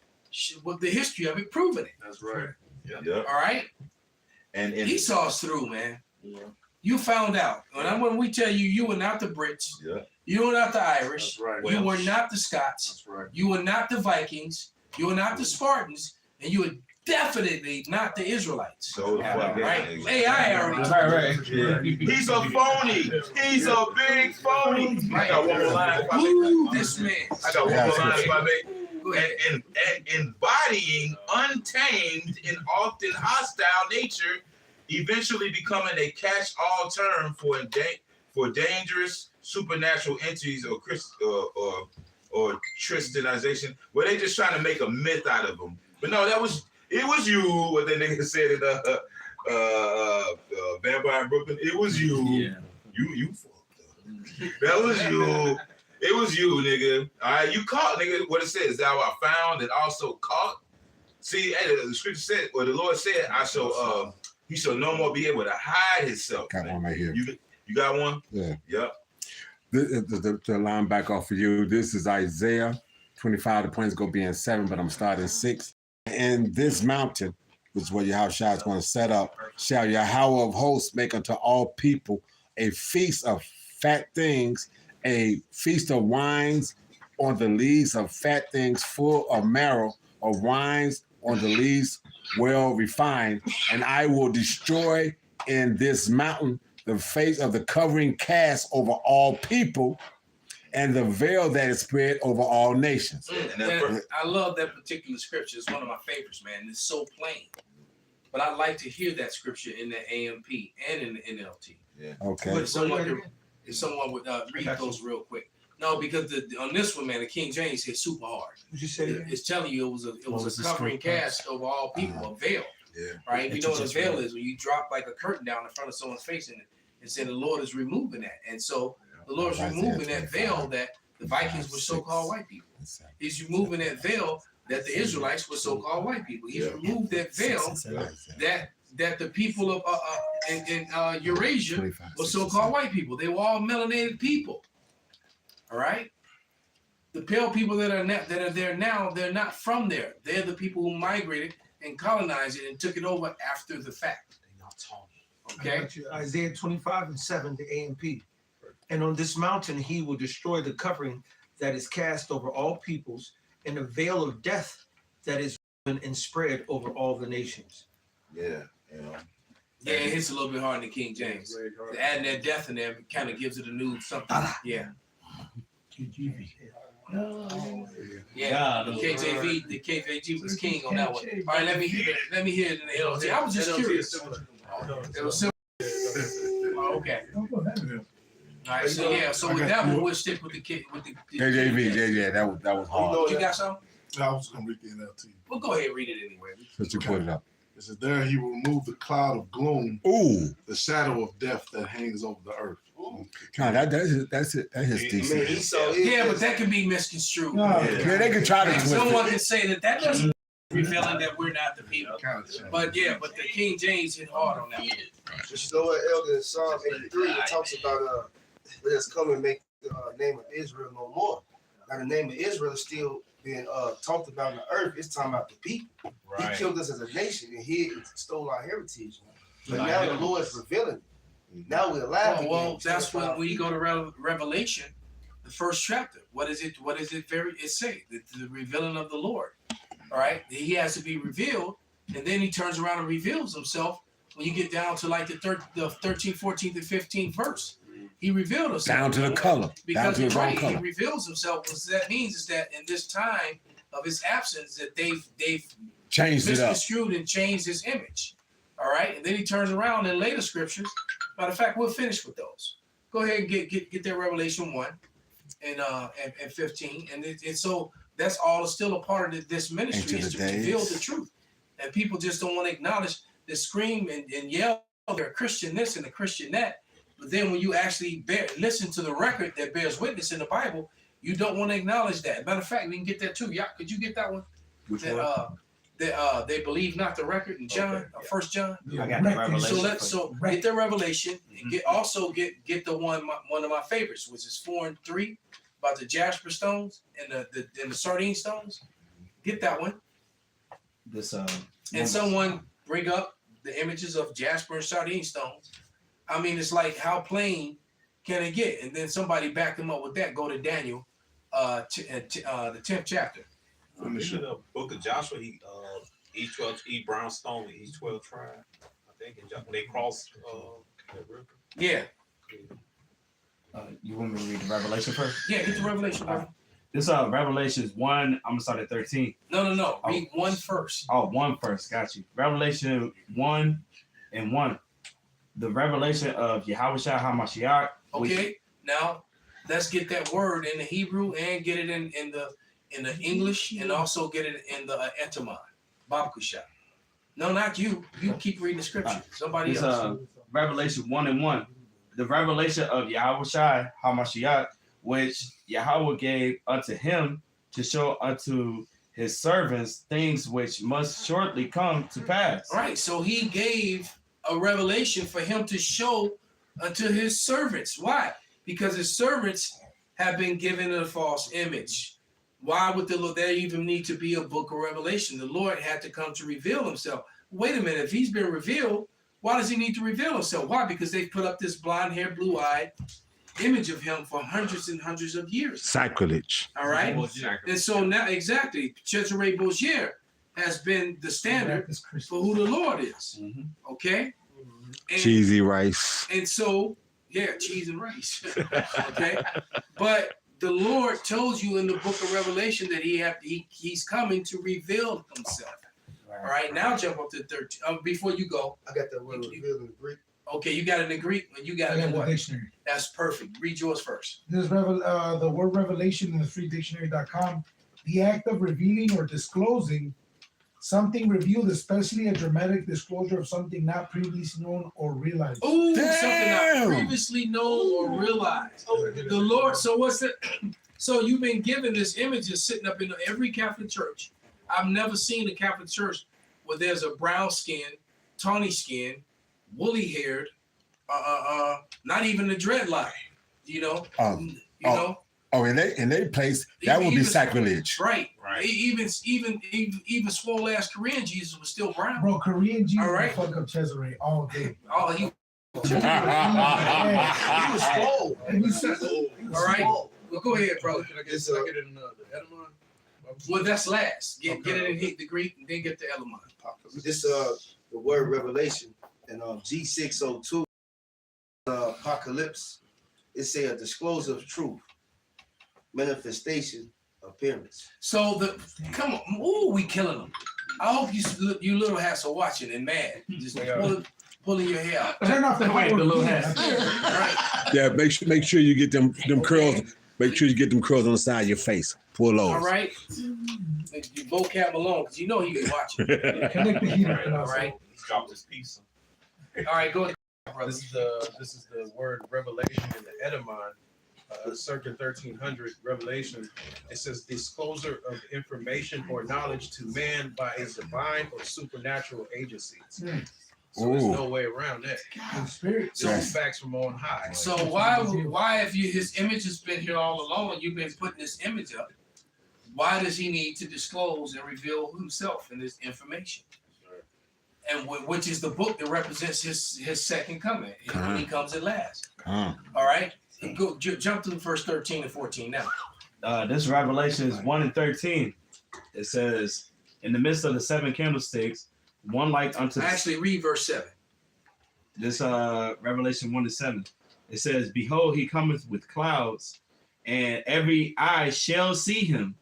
Speaker 4: with the history of it proving it.
Speaker 18: That's right.
Speaker 1: Yeah.
Speaker 4: All right.
Speaker 1: And
Speaker 4: he saw us through, man.
Speaker 1: Yeah.
Speaker 4: You found out. When we tell you, you were not the Brits.
Speaker 1: Yeah.
Speaker 4: You were not the Irish.
Speaker 18: That's right.
Speaker 4: You were not the Scots.
Speaker 18: That's right.
Speaker 4: You were not the Vikings. You were not the Spartans, and you were definitely not the Israelites.
Speaker 1: So
Speaker 4: right? AI already.
Speaker 1: Right. Yeah. He's a phony. He's a big phony. I got one more line.
Speaker 4: Ooh, this man.
Speaker 1: I got one more line if I may. And embodying untamed and often hostile nature, eventually becoming a catch-all term for dangerous supernatural entities or Tristanization, where they just trying to make a myth out of them. But no, it was you. What that nigga said in Vampire in Brooklyn. It was you. Yeah. You fucked up. That was you. It was you, nigga. All right, you caught, nigga. What it says, thou art found and also caught. See, the scripture said, or the Lord said, he shall no more be able to hide himself.
Speaker 2: Got one right here.
Speaker 1: You got one?
Speaker 2: Yeah.
Speaker 1: Yep.
Speaker 2: The line back off for you. This is Isaiah 25. The point's going to be in 7, but I'm starting 6. And this mountain, which is where Yahushua is going to set up, shall Yahweh of hosts make unto all people a feast of fat things, a feast of wines on the lees of fat things full of marrow, of wines on the lees well refined, and I will destroy in this mountain the face of the covering cast over all people, and the veil that is spread over all nations.
Speaker 4: And I love that particular scripture. It's one of my favorites, man. It's so plain. But I like to hear that scripture in the AMP and in the NLT.
Speaker 1: Yeah.
Speaker 2: Okay.
Speaker 4: If someone would read those real quick. No, because on this one, man, the King James hit super hard.
Speaker 16: Would you say that?
Speaker 4: It's telling you it was a covering cast over all people, a veil.
Speaker 1: Yeah.
Speaker 4: Right? We know what a veil is when you drop like a curtain down in front of someone's face and said the Lord is removing that. And so the Lord is removing that veil that the Vikings were so-called white people. He's removing that veil that the Israelites were so-called white people. He's removed that veil that the people of in Eurasia were so-called white people. They were all melanated people. All right. The pale people that are there now, they're not from there. They're the people who migrated and colonized it and took it over after the fact. Okay.
Speaker 16: Isaiah 25 and 7, the AMP. And on this mountain he will destroy the covering that is cast over all peoples, and the veil of death that is and spread over all the nations.
Speaker 1: Yeah.
Speaker 4: Yeah, it hits a little bit hard in the King James. Adding that death in there kind of gives it a new something. Yeah. Yeah, the KJV was king on that one. All right, let me hear it in the LT. I was just curious. It was simple. Oh, okay. All right, so with that one, we'll stick with the
Speaker 2: KJV. Yeah, that was hard.
Speaker 4: You got something?
Speaker 5: I was going to read the NLT.
Speaker 4: Well, go ahead and read it anyway.
Speaker 2: Since you put it up.
Speaker 5: It says, there he will remove the cloud of gloom, the shadow of death that hangs over the earth.
Speaker 2: No, that's it. That is decent.
Speaker 4: Yeah, but that can be misconstrued.
Speaker 2: Yeah, they can try to twist
Speaker 4: Someone
Speaker 2: it.
Speaker 4: can say that doesn't revealing that we're not the people. But yeah, but the King James hit hard on that one.
Speaker 17: But you know what, Elder, in Psalm 83, it talks about let us come and make the name of Israel no more. Now the name of Israel is still being talked about on the earth. It's talking about the people. Right. He killed us as a nation and he stole our heritage. But now the Lord is revealing it. Now we're allowed.
Speaker 4: Well, that's when we go to Revelation, the first chapter. What is it? It say the revealing of the Lord. All right, he has to be revealed, and then he turns around and reveals himself. When you get down to like the 13th, 14th, and 15th verse, he revealed himself
Speaker 2: Down to the color.
Speaker 4: Because
Speaker 2: down to
Speaker 4: right,
Speaker 2: color.
Speaker 4: he reveals himself. What that means is that in this time of his absence, that they've
Speaker 2: changed it up,
Speaker 4: misconstrued and changed his image. All right, and then he turns around in later scriptures. Matter of fact, we'll finish with those. Go ahead and get that Revelation 1 and 15, and so that's all still a part of this ministry is to reveal the truth, and people just don't want to acknowledge the scream and yell they're a Christian this and a Christian that, but then when you actually listen to the record that bears witness in the Bible, you don't want to acknowledge that. Matter of fact, we can get that too. Yeah, could you get that one?
Speaker 6: Which one?
Speaker 4: They believe not the record in John, 1 John.
Speaker 13: I got the Revelation.
Speaker 4: So get the Revelation. And get the one of my favorites, which is 4 and 3 about the jasper stones and the sardine stones. Get that one. And someone bring up the images of jasper and sardine stones. I mean, it's like how plain can it get? And then somebody back them up with that. Go to Daniel, the 10th chapter.
Speaker 6: In the book of Joshua, each 12 eat brown stone with each 12 tribe. I think when they cross the river.
Speaker 4: Yeah.
Speaker 13: You want me to read the Revelation first?
Speaker 4: Yeah, get the Revelation.
Speaker 13: This Revelation 1. I'm gonna start at 13.
Speaker 4: No. Read 1 first.
Speaker 13: Oh, 1 first. Got you. Revelation 1 and 1. The revelation of Yahushua HaMashiach.
Speaker 4: Okay. Now let's get that word in the Hebrew and get it in the English and also get it in the Etamon, Babkusha. No, not you. You keep reading the scripture. Somebody else.
Speaker 13: Revelation 1 and 1. The revelation of Yahushua HaMashiach, which Yahweh gave unto him to show unto his servants things which must shortly come to pass.
Speaker 4: Right. So he gave a revelation for him to show unto his servants. Why? Because his servants have been given a false image. Why would there even need to be a book of Revelation? The Lord had to come to reveal himself. Wait a minute, if he's been revealed, why does he need to reveal himself? Why? Because they put up this blonde-haired, blue-eyed image of him for hundreds and hundreds of years.
Speaker 2: Sacrilege.
Speaker 4: All right? And so now, exactly, Cesare Borgia has been the standard for who the Lord is. Okay? And,
Speaker 2: Cheesy rice.
Speaker 4: And so, yeah, cheese and rice. Okay? But the Lord tells you in the book of Revelation that he's coming to reveal himself. All right, now jump up to 13. Before you go.
Speaker 17: I got that word revealed in the Greek.
Speaker 4: Okay, you got it in Greek, and you got it in
Speaker 19: the
Speaker 4: what?
Speaker 19: dictionary.
Speaker 4: That's perfect. Read yours first.
Speaker 19: This the word revelation in the freedictionary.com, the act of revealing or disclosing something revealed, especially a dramatic disclosure of something not previously known or realized.
Speaker 4: Ooh, something not previously known or realized. The Lord, so what's it? So you've been given this image is sitting up in every Catholic church. I've never seen a Catholic church where there's a brown skin, tawny skin, woolly haired, not even a dreadlock, you know.
Speaker 2: Oh, in their place, that would be sacrilege.
Speaker 4: Right. Even swole ass Korean Jesus was still brown.
Speaker 19: Bro, Korean Jesus
Speaker 4: All right.
Speaker 19: would fuck up Cesare all day.
Speaker 4: Oh, he was swole. All right. Well, go ahead, brother.
Speaker 18: Can I get it in the Edamon?
Speaker 4: Well, that's last. Get it in the Greek and then get the Elamon.
Speaker 17: This the word revelation and G602 apocalypse. It say a disclosure of truth, manifestation, appearance.
Speaker 4: So come on, ooh, we killing them. I hope you little hats are watching and mad, just pulling your hair out.
Speaker 19: Turn off the
Speaker 4: little hats. Right.
Speaker 2: Yeah, make sure you get them curls. Make sure you get them curls on the side of your face. Pull those.
Speaker 4: All right. You vocab Malone, because you know he was watching.
Speaker 19: Connect the heater.
Speaker 4: All right.
Speaker 6: He dropped his piece.
Speaker 4: All right, go ahead.
Speaker 18: This is the word revelation in the Edamon, circa 1300 Revelation. It says disclosure of information or knowledge to man by a divine or supernatural agency. So there's no way around that. It's facts from on high.
Speaker 4: So why if his image has been here all along, you've been putting this image up, why does he need to disclose and reveal himself and his information? And which is the book that represents his second coming when he comes at last. All right, go jump to verse 13 and 14 now.
Speaker 13: This Revelation is 1 and 13. It says, in the midst of the seven candlesticks, one like unto
Speaker 4: actually read verse 7.
Speaker 13: This Revelation 1 and 7. It says, behold, he cometh with clouds, and every eye shall see him,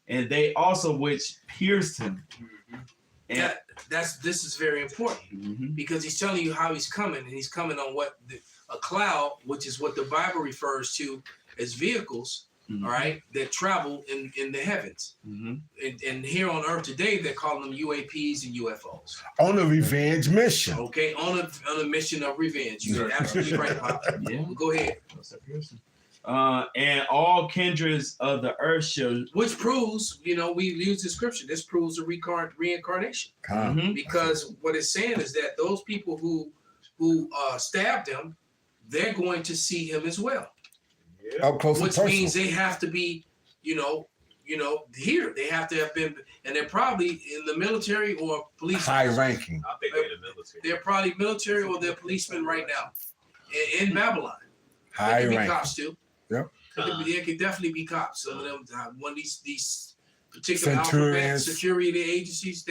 Speaker 13: and they also which pierced him. And
Speaker 4: this is very important because he's telling you how he's coming, and he's coming on a cloud, which is what the Bible refers to as vehicles, all right, that travel in the heavens. And here on Earth today, they're calling them UAPs and UFOs.
Speaker 2: On a revenge mission.
Speaker 4: Okay, on a mission of revenge. You're absolutely right, Pop. Yeah. Go ahead.
Speaker 13: And all kindreds of the earth shall,
Speaker 4: which proves, we use the scripture. This proves a reincarnation, because what it's saying is that those people who stabbed him, they're going to see him as well.
Speaker 2: Up close
Speaker 4: which means they have to be, here. They have to have been, and they're probably in the military or police.
Speaker 2: High ranking.
Speaker 6: I think they're in the military.
Speaker 4: They're probably military or they're policemen right now in Babylon.
Speaker 2: High
Speaker 4: ranking.
Speaker 2: ranking.
Speaker 4: Cops too.
Speaker 2: Yep.
Speaker 4: They could definitely be cops. Some of them, one of these particular
Speaker 2: Centurions.
Speaker 4: alphabet security agencies.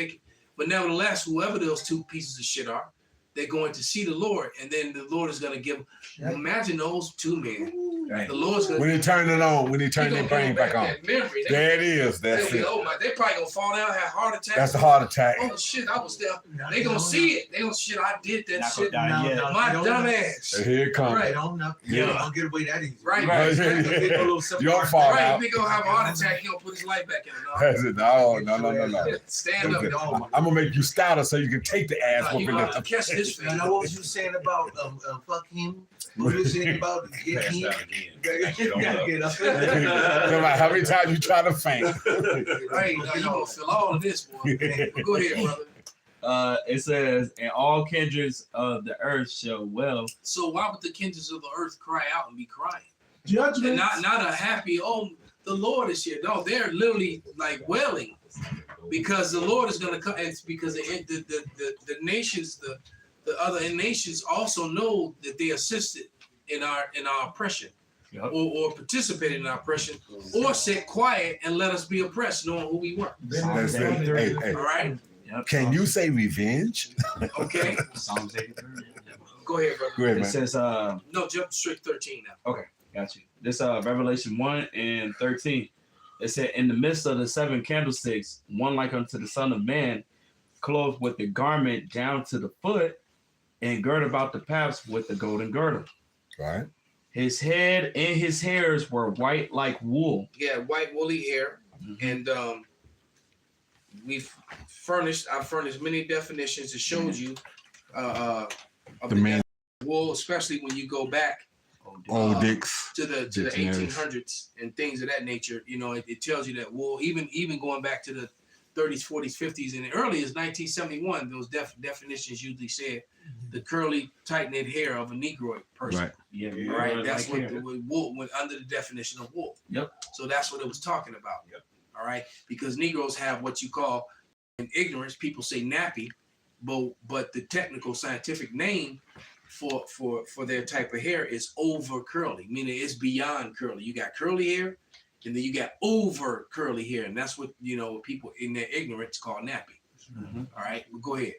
Speaker 4: But nevertheless, whoever those two pieces of shit are, they're going to see the Lord, and then the Lord is going to give them. Imagine those two men.
Speaker 2: Right.
Speaker 4: The Lord's going
Speaker 2: when he turn it on, when he turn their brain back on.
Speaker 4: Memory.
Speaker 2: There it is. That's it.
Speaker 4: Oh my, they probably gonna fall down, have heart attack.
Speaker 2: That's a heart attack.
Speaker 4: Oh shit, I was there. They gonna see it. They gonna shit. I did that shit. My dumb ass.
Speaker 2: Here it comes.
Speaker 4: Right.
Speaker 16: Don't get away that easy.
Speaker 4: Right.
Speaker 2: Your fault.
Speaker 4: Right. If he gonna have a heart attack, he gonna put his life back in it.
Speaker 2: That's it. No.
Speaker 4: Stand up.
Speaker 2: I'm gonna make you stouter so you can take the ass
Speaker 4: You
Speaker 2: whooping.
Speaker 4: gonna have to catch this his faith.
Speaker 16: Now, what was you saying about fuck him? What was you saying about get
Speaker 6: Pass
Speaker 16: him?
Speaker 6: out again.
Speaker 16: Get up.
Speaker 2: No matter how many times you try to faint.
Speaker 4: Right, now you gonna feel all of this, boy. Go ahead, brother.
Speaker 13: It says, and all kindreds of the earth shall well.
Speaker 4: So why would the kindreds of the earth cry out and be crying?
Speaker 19: Judgment.
Speaker 4: And not a happy, oh, the Lord is here. No, they're literally like wailing because the Lord is gonna come. It's because the nations, the other nations also know that they assisted in our oppression.
Speaker 13: Yep.
Speaker 4: Or participated in our oppression, or sit quiet and let us be oppressed, knowing who we were.
Speaker 2: Hey.
Speaker 4: All right.
Speaker 2: Can you say revenge?
Speaker 4: Okay.
Speaker 13: Psalms 83.
Speaker 4: Go ahead, brother.
Speaker 2: Go ahead,
Speaker 13: It
Speaker 2: man.
Speaker 13: says,
Speaker 4: No, jump to strict 13 now.
Speaker 13: okay, got you. This Revelation 1 and 13. It said, in the midst of the 7 candlesticks, one like unto the Son of Man, clothed with the garment down to the foot, and girt about the paps with the golden girdle.
Speaker 2: Right.
Speaker 13: His head and his hairs were white like wool.
Speaker 4: Yeah, white woolly hair, and I furnished many definitions that shows you of
Speaker 2: The man,
Speaker 4: wool, especially when you go back
Speaker 2: old dicks.
Speaker 4: to the
Speaker 2: Dictionaries.
Speaker 4: 1800s and things of that nature. You know, it tells you that wool, even going back to the 30s, 40s, 50s, and early as 1971, those definitions usually said the curly, tight-knit hair of a Negroid person.
Speaker 2: Right.
Speaker 13: Yeah,
Speaker 4: All right, that's
Speaker 13: like
Speaker 4: what
Speaker 13: hair.
Speaker 4: the wool went under the definition of wool.
Speaker 13: Yep.
Speaker 4: So that's what it was talking about.
Speaker 6: Yep.
Speaker 4: All right, because Negroes have what you call, in ignorance, people say nappy, but the technical scientific name for their type of hair is over curly, meaning it's beyond curly. You got curly hair, and then you got over curly hair, and that's what people in their ignorance call nappy. All right, well, go ahead.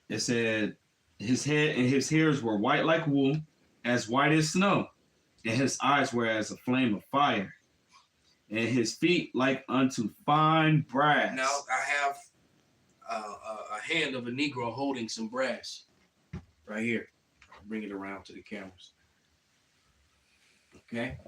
Speaker 13: It said, his head and his hairs were white like wool, as white as snow, and his eyes were as a flame of fire, and his feet like unto fine brass.
Speaker 4: Now I have a hand of a Negro holding some brass right here. I'll bring it around to the cameras. Okay.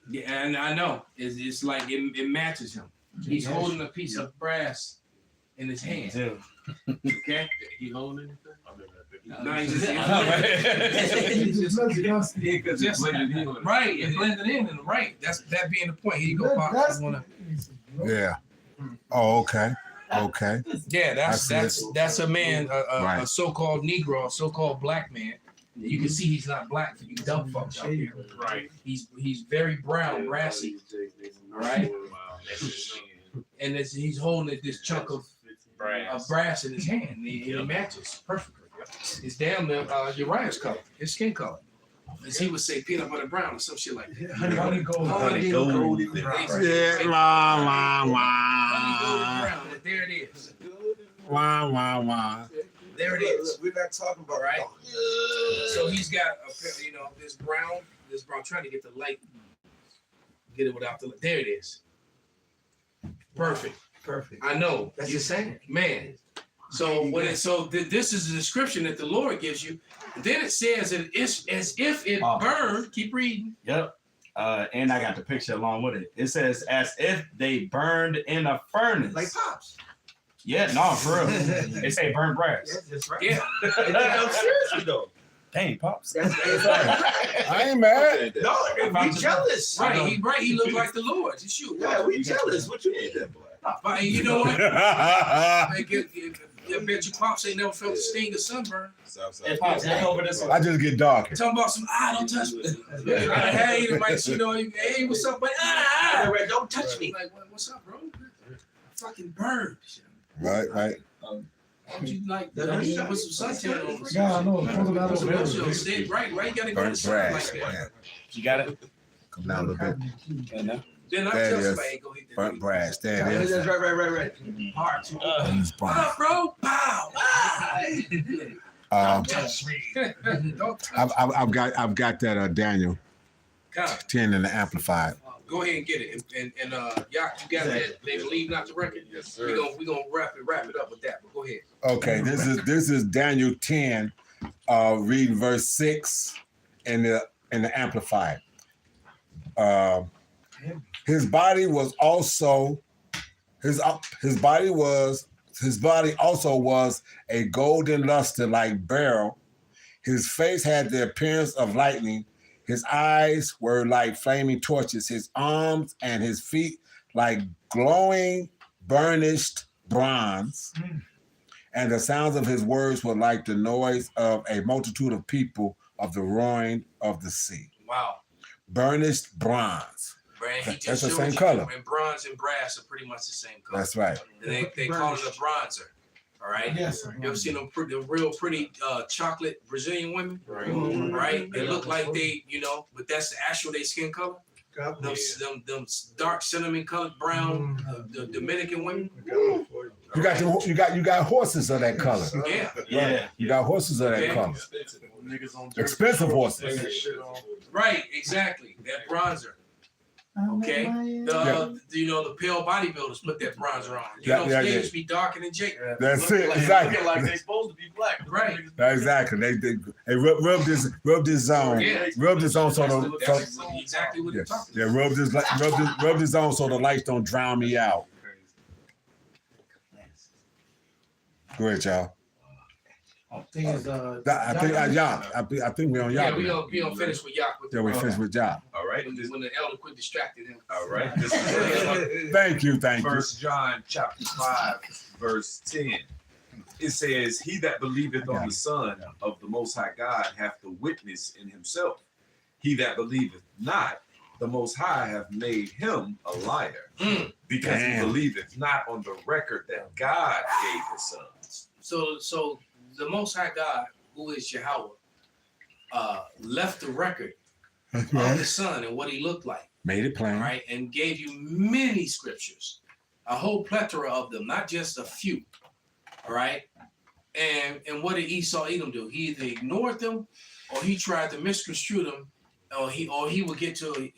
Speaker 4: Yeah, and I know it's like it matches him. He's holding a piece of brass in his hand. Okay.
Speaker 11: He holding anything?
Speaker 4: No, he's just right. It blended in, and right. That being the point. Here you go, Pop.
Speaker 2: Yeah. Oh, okay. Okay.
Speaker 4: Yeah, that's a man,
Speaker 2: Right.
Speaker 4: a so-called Negro, a so-called black man. You can see he's not black for you dumb fucks out here.
Speaker 6: Right.
Speaker 4: He's very brown, brassy. All right. And he's holding this chunk of brass in his hand, and it matches perfectly. It's damn near Uriah's color, his skin color. As he would say, peanut butter brown or some shit like that.
Speaker 19: Honey gold.
Speaker 4: Honey gold.
Speaker 2: Yeah, la.
Speaker 4: Brown. There it is.
Speaker 2: Wow.
Speaker 4: There it is.
Speaker 17: We're not talking about
Speaker 4: Right. So he's got this brown. I'm trying to get the light. Get it without the. There it is. Perfect. I know.
Speaker 16: That's the same.
Speaker 4: Man. So this is the description that the Lord gives you. Then it says that it's as if it burned. Keep reading.
Speaker 13: Yep. And I got the picture along with it. It says, as if they burned in a furnace.
Speaker 16: Like Pops.
Speaker 13: Yeah, no, for real. They say burnt brass.
Speaker 16: Yeah, that's right.
Speaker 4: Yeah.
Speaker 16: I'm seriously though.
Speaker 13: Dang, Pops.
Speaker 2: I ain't mad.
Speaker 16: No, we jealous.
Speaker 4: Right. He looked like the Lord. Shoot.
Speaker 16: Yeah, we jealous. What you mean?
Speaker 4: But you know what? I bet you Pops ain't never felt the sting of sunburn.
Speaker 13: Hey, Pops, look over this one.
Speaker 2: I just get darker.
Speaker 4: Talking about some don't touch me. Hey, hey, what's up, buddy?
Speaker 16: Don't touch me.
Speaker 4: Like, what's up, bro? Fucking bird.
Speaker 2: Right.
Speaker 4: Don't you like put some suntan on?
Speaker 19: Yeah, I know.
Speaker 4: Put some lotion on. Stay right. Why you gotta go to
Speaker 2: Burnt
Speaker 4: sun
Speaker 2: brass.
Speaker 4: like that?
Speaker 2: Yeah.
Speaker 13: You got it?
Speaker 2: Come down a little bit.
Speaker 4: Then I
Speaker 2: There
Speaker 4: tell
Speaker 2: it is.
Speaker 4: somebody go hit that.
Speaker 2: Burnt brass. There it is.
Speaker 16: That's right.
Speaker 4: Hard too.
Speaker 2: He's
Speaker 4: What
Speaker 2: burnt.
Speaker 4: up, bro? Pow! Don't touch me. Don't touch me.
Speaker 2: I've got that Daniel
Speaker 4: Come.
Speaker 2: 10 in the amplified.
Speaker 4: Go ahead and get it. And y'all, you got that. They believe not to record.
Speaker 6: Yes, sir.
Speaker 4: We gonna wrap it up with that. But go ahead.
Speaker 2: Okay, this is Daniel 10, reading verse 6 in the amplified. His body was also His body also was a golden luster like beryl. His face had the appearance of lightning. His eyes were like flaming torches. His arms and his feet like glowing burnished bronze. And the sounds of his words were like the noise of a multitude of people of the roaring of the sea.
Speaker 4: Wow.
Speaker 2: Burnished bronze. That's the same color.
Speaker 4: And bronze and brass are pretty much the same color.
Speaker 2: That's right.
Speaker 4: And they call it a bronzer. All right.
Speaker 19: Yes.
Speaker 4: You ever seen them real pretty chocolate Brazilian women? Right. They look like they, but that's the actual their skin color. Them dark cinnamon colored brown, the Dominican women.
Speaker 2: You got horses of that color.
Speaker 4: Yeah.
Speaker 2: You got horses of that color. Expensive horses.
Speaker 4: Right. Exactly. That bronzer. Okay, the pale bodybuilders put that bronzer on. They used to be darker than Jake.
Speaker 2: That's it, exactly.
Speaker 8: Looking like they supposed to be black,
Speaker 4: right?
Speaker 2: Exactly. They rub this zone.
Speaker 4: Yeah.
Speaker 2: Rub this on so
Speaker 4: that's exactly what you're talking about.
Speaker 2: rub this on so the lights don't drown me out. Go ahead, y'all.
Speaker 19: I think it's
Speaker 2: I think we're on
Speaker 4: Yeah,
Speaker 2: y'all.
Speaker 4: we gonna finish with Yak.
Speaker 2: Yeah, we finished with y'all.
Speaker 1: All right.
Speaker 4: When the elder quit distracting him.
Speaker 1: All right. This is
Speaker 2: Thank you.
Speaker 1: 1 John chapter 5, verse 10. It says, "He that believeth on the Son of the Most High God hath the witness in himself. He that believeth not, the Most High hath made him a liar, because he believeth not on the record that God gave his Son."
Speaker 4: So the Most High God, who is Yahweh, left the record of the Son and what he looked like.
Speaker 2: Made it plain.
Speaker 4: Right, and gave you many scriptures, a whole plethora of them, not just a few. All right. And what did Esau Edom do? He either ignored them or he tried to misconstrue them, or he would get to,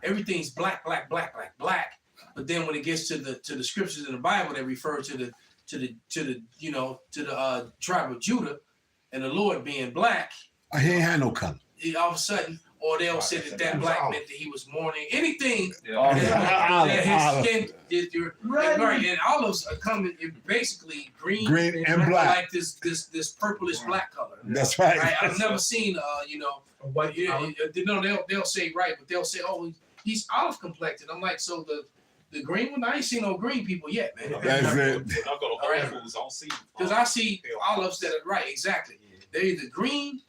Speaker 4: everything's black. But then when it gets to the scriptures in the Bible that refer to the tribe of Judah and the Lord being black,
Speaker 2: he ain't had no color.
Speaker 4: All of a sudden, or they'll say that black meant that he was mourning. Anything
Speaker 2: Olive.
Speaker 4: his skin did right, and olives are coming in basically green
Speaker 2: and black,
Speaker 4: like this purplish black color.
Speaker 2: That's right.
Speaker 4: I've never seen they'll say right, but they'll say, oh, he's olive complected. I'm like, so the green one, I ain't seen no green people yet, man.
Speaker 2: That's it.
Speaker 6: I'll go to Whole Foods, I don't see.
Speaker 4: Because I see olives that are right, exactly. They're either green,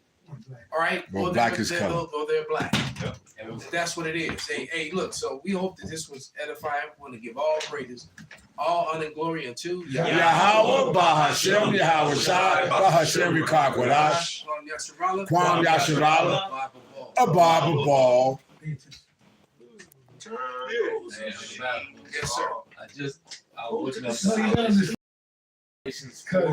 Speaker 4: all right, or they're black. And that's what it is. Hey, look, so we hope that this was edifying. We want to give all praises, all honor and glory unto
Speaker 2: Yahweh, Bahashem, Yahweh Shai, Bahashem Yikakwadash, Kwam Yasharala, Ababa Ball.
Speaker 4: Yes, sir.
Speaker 11: I was looking up the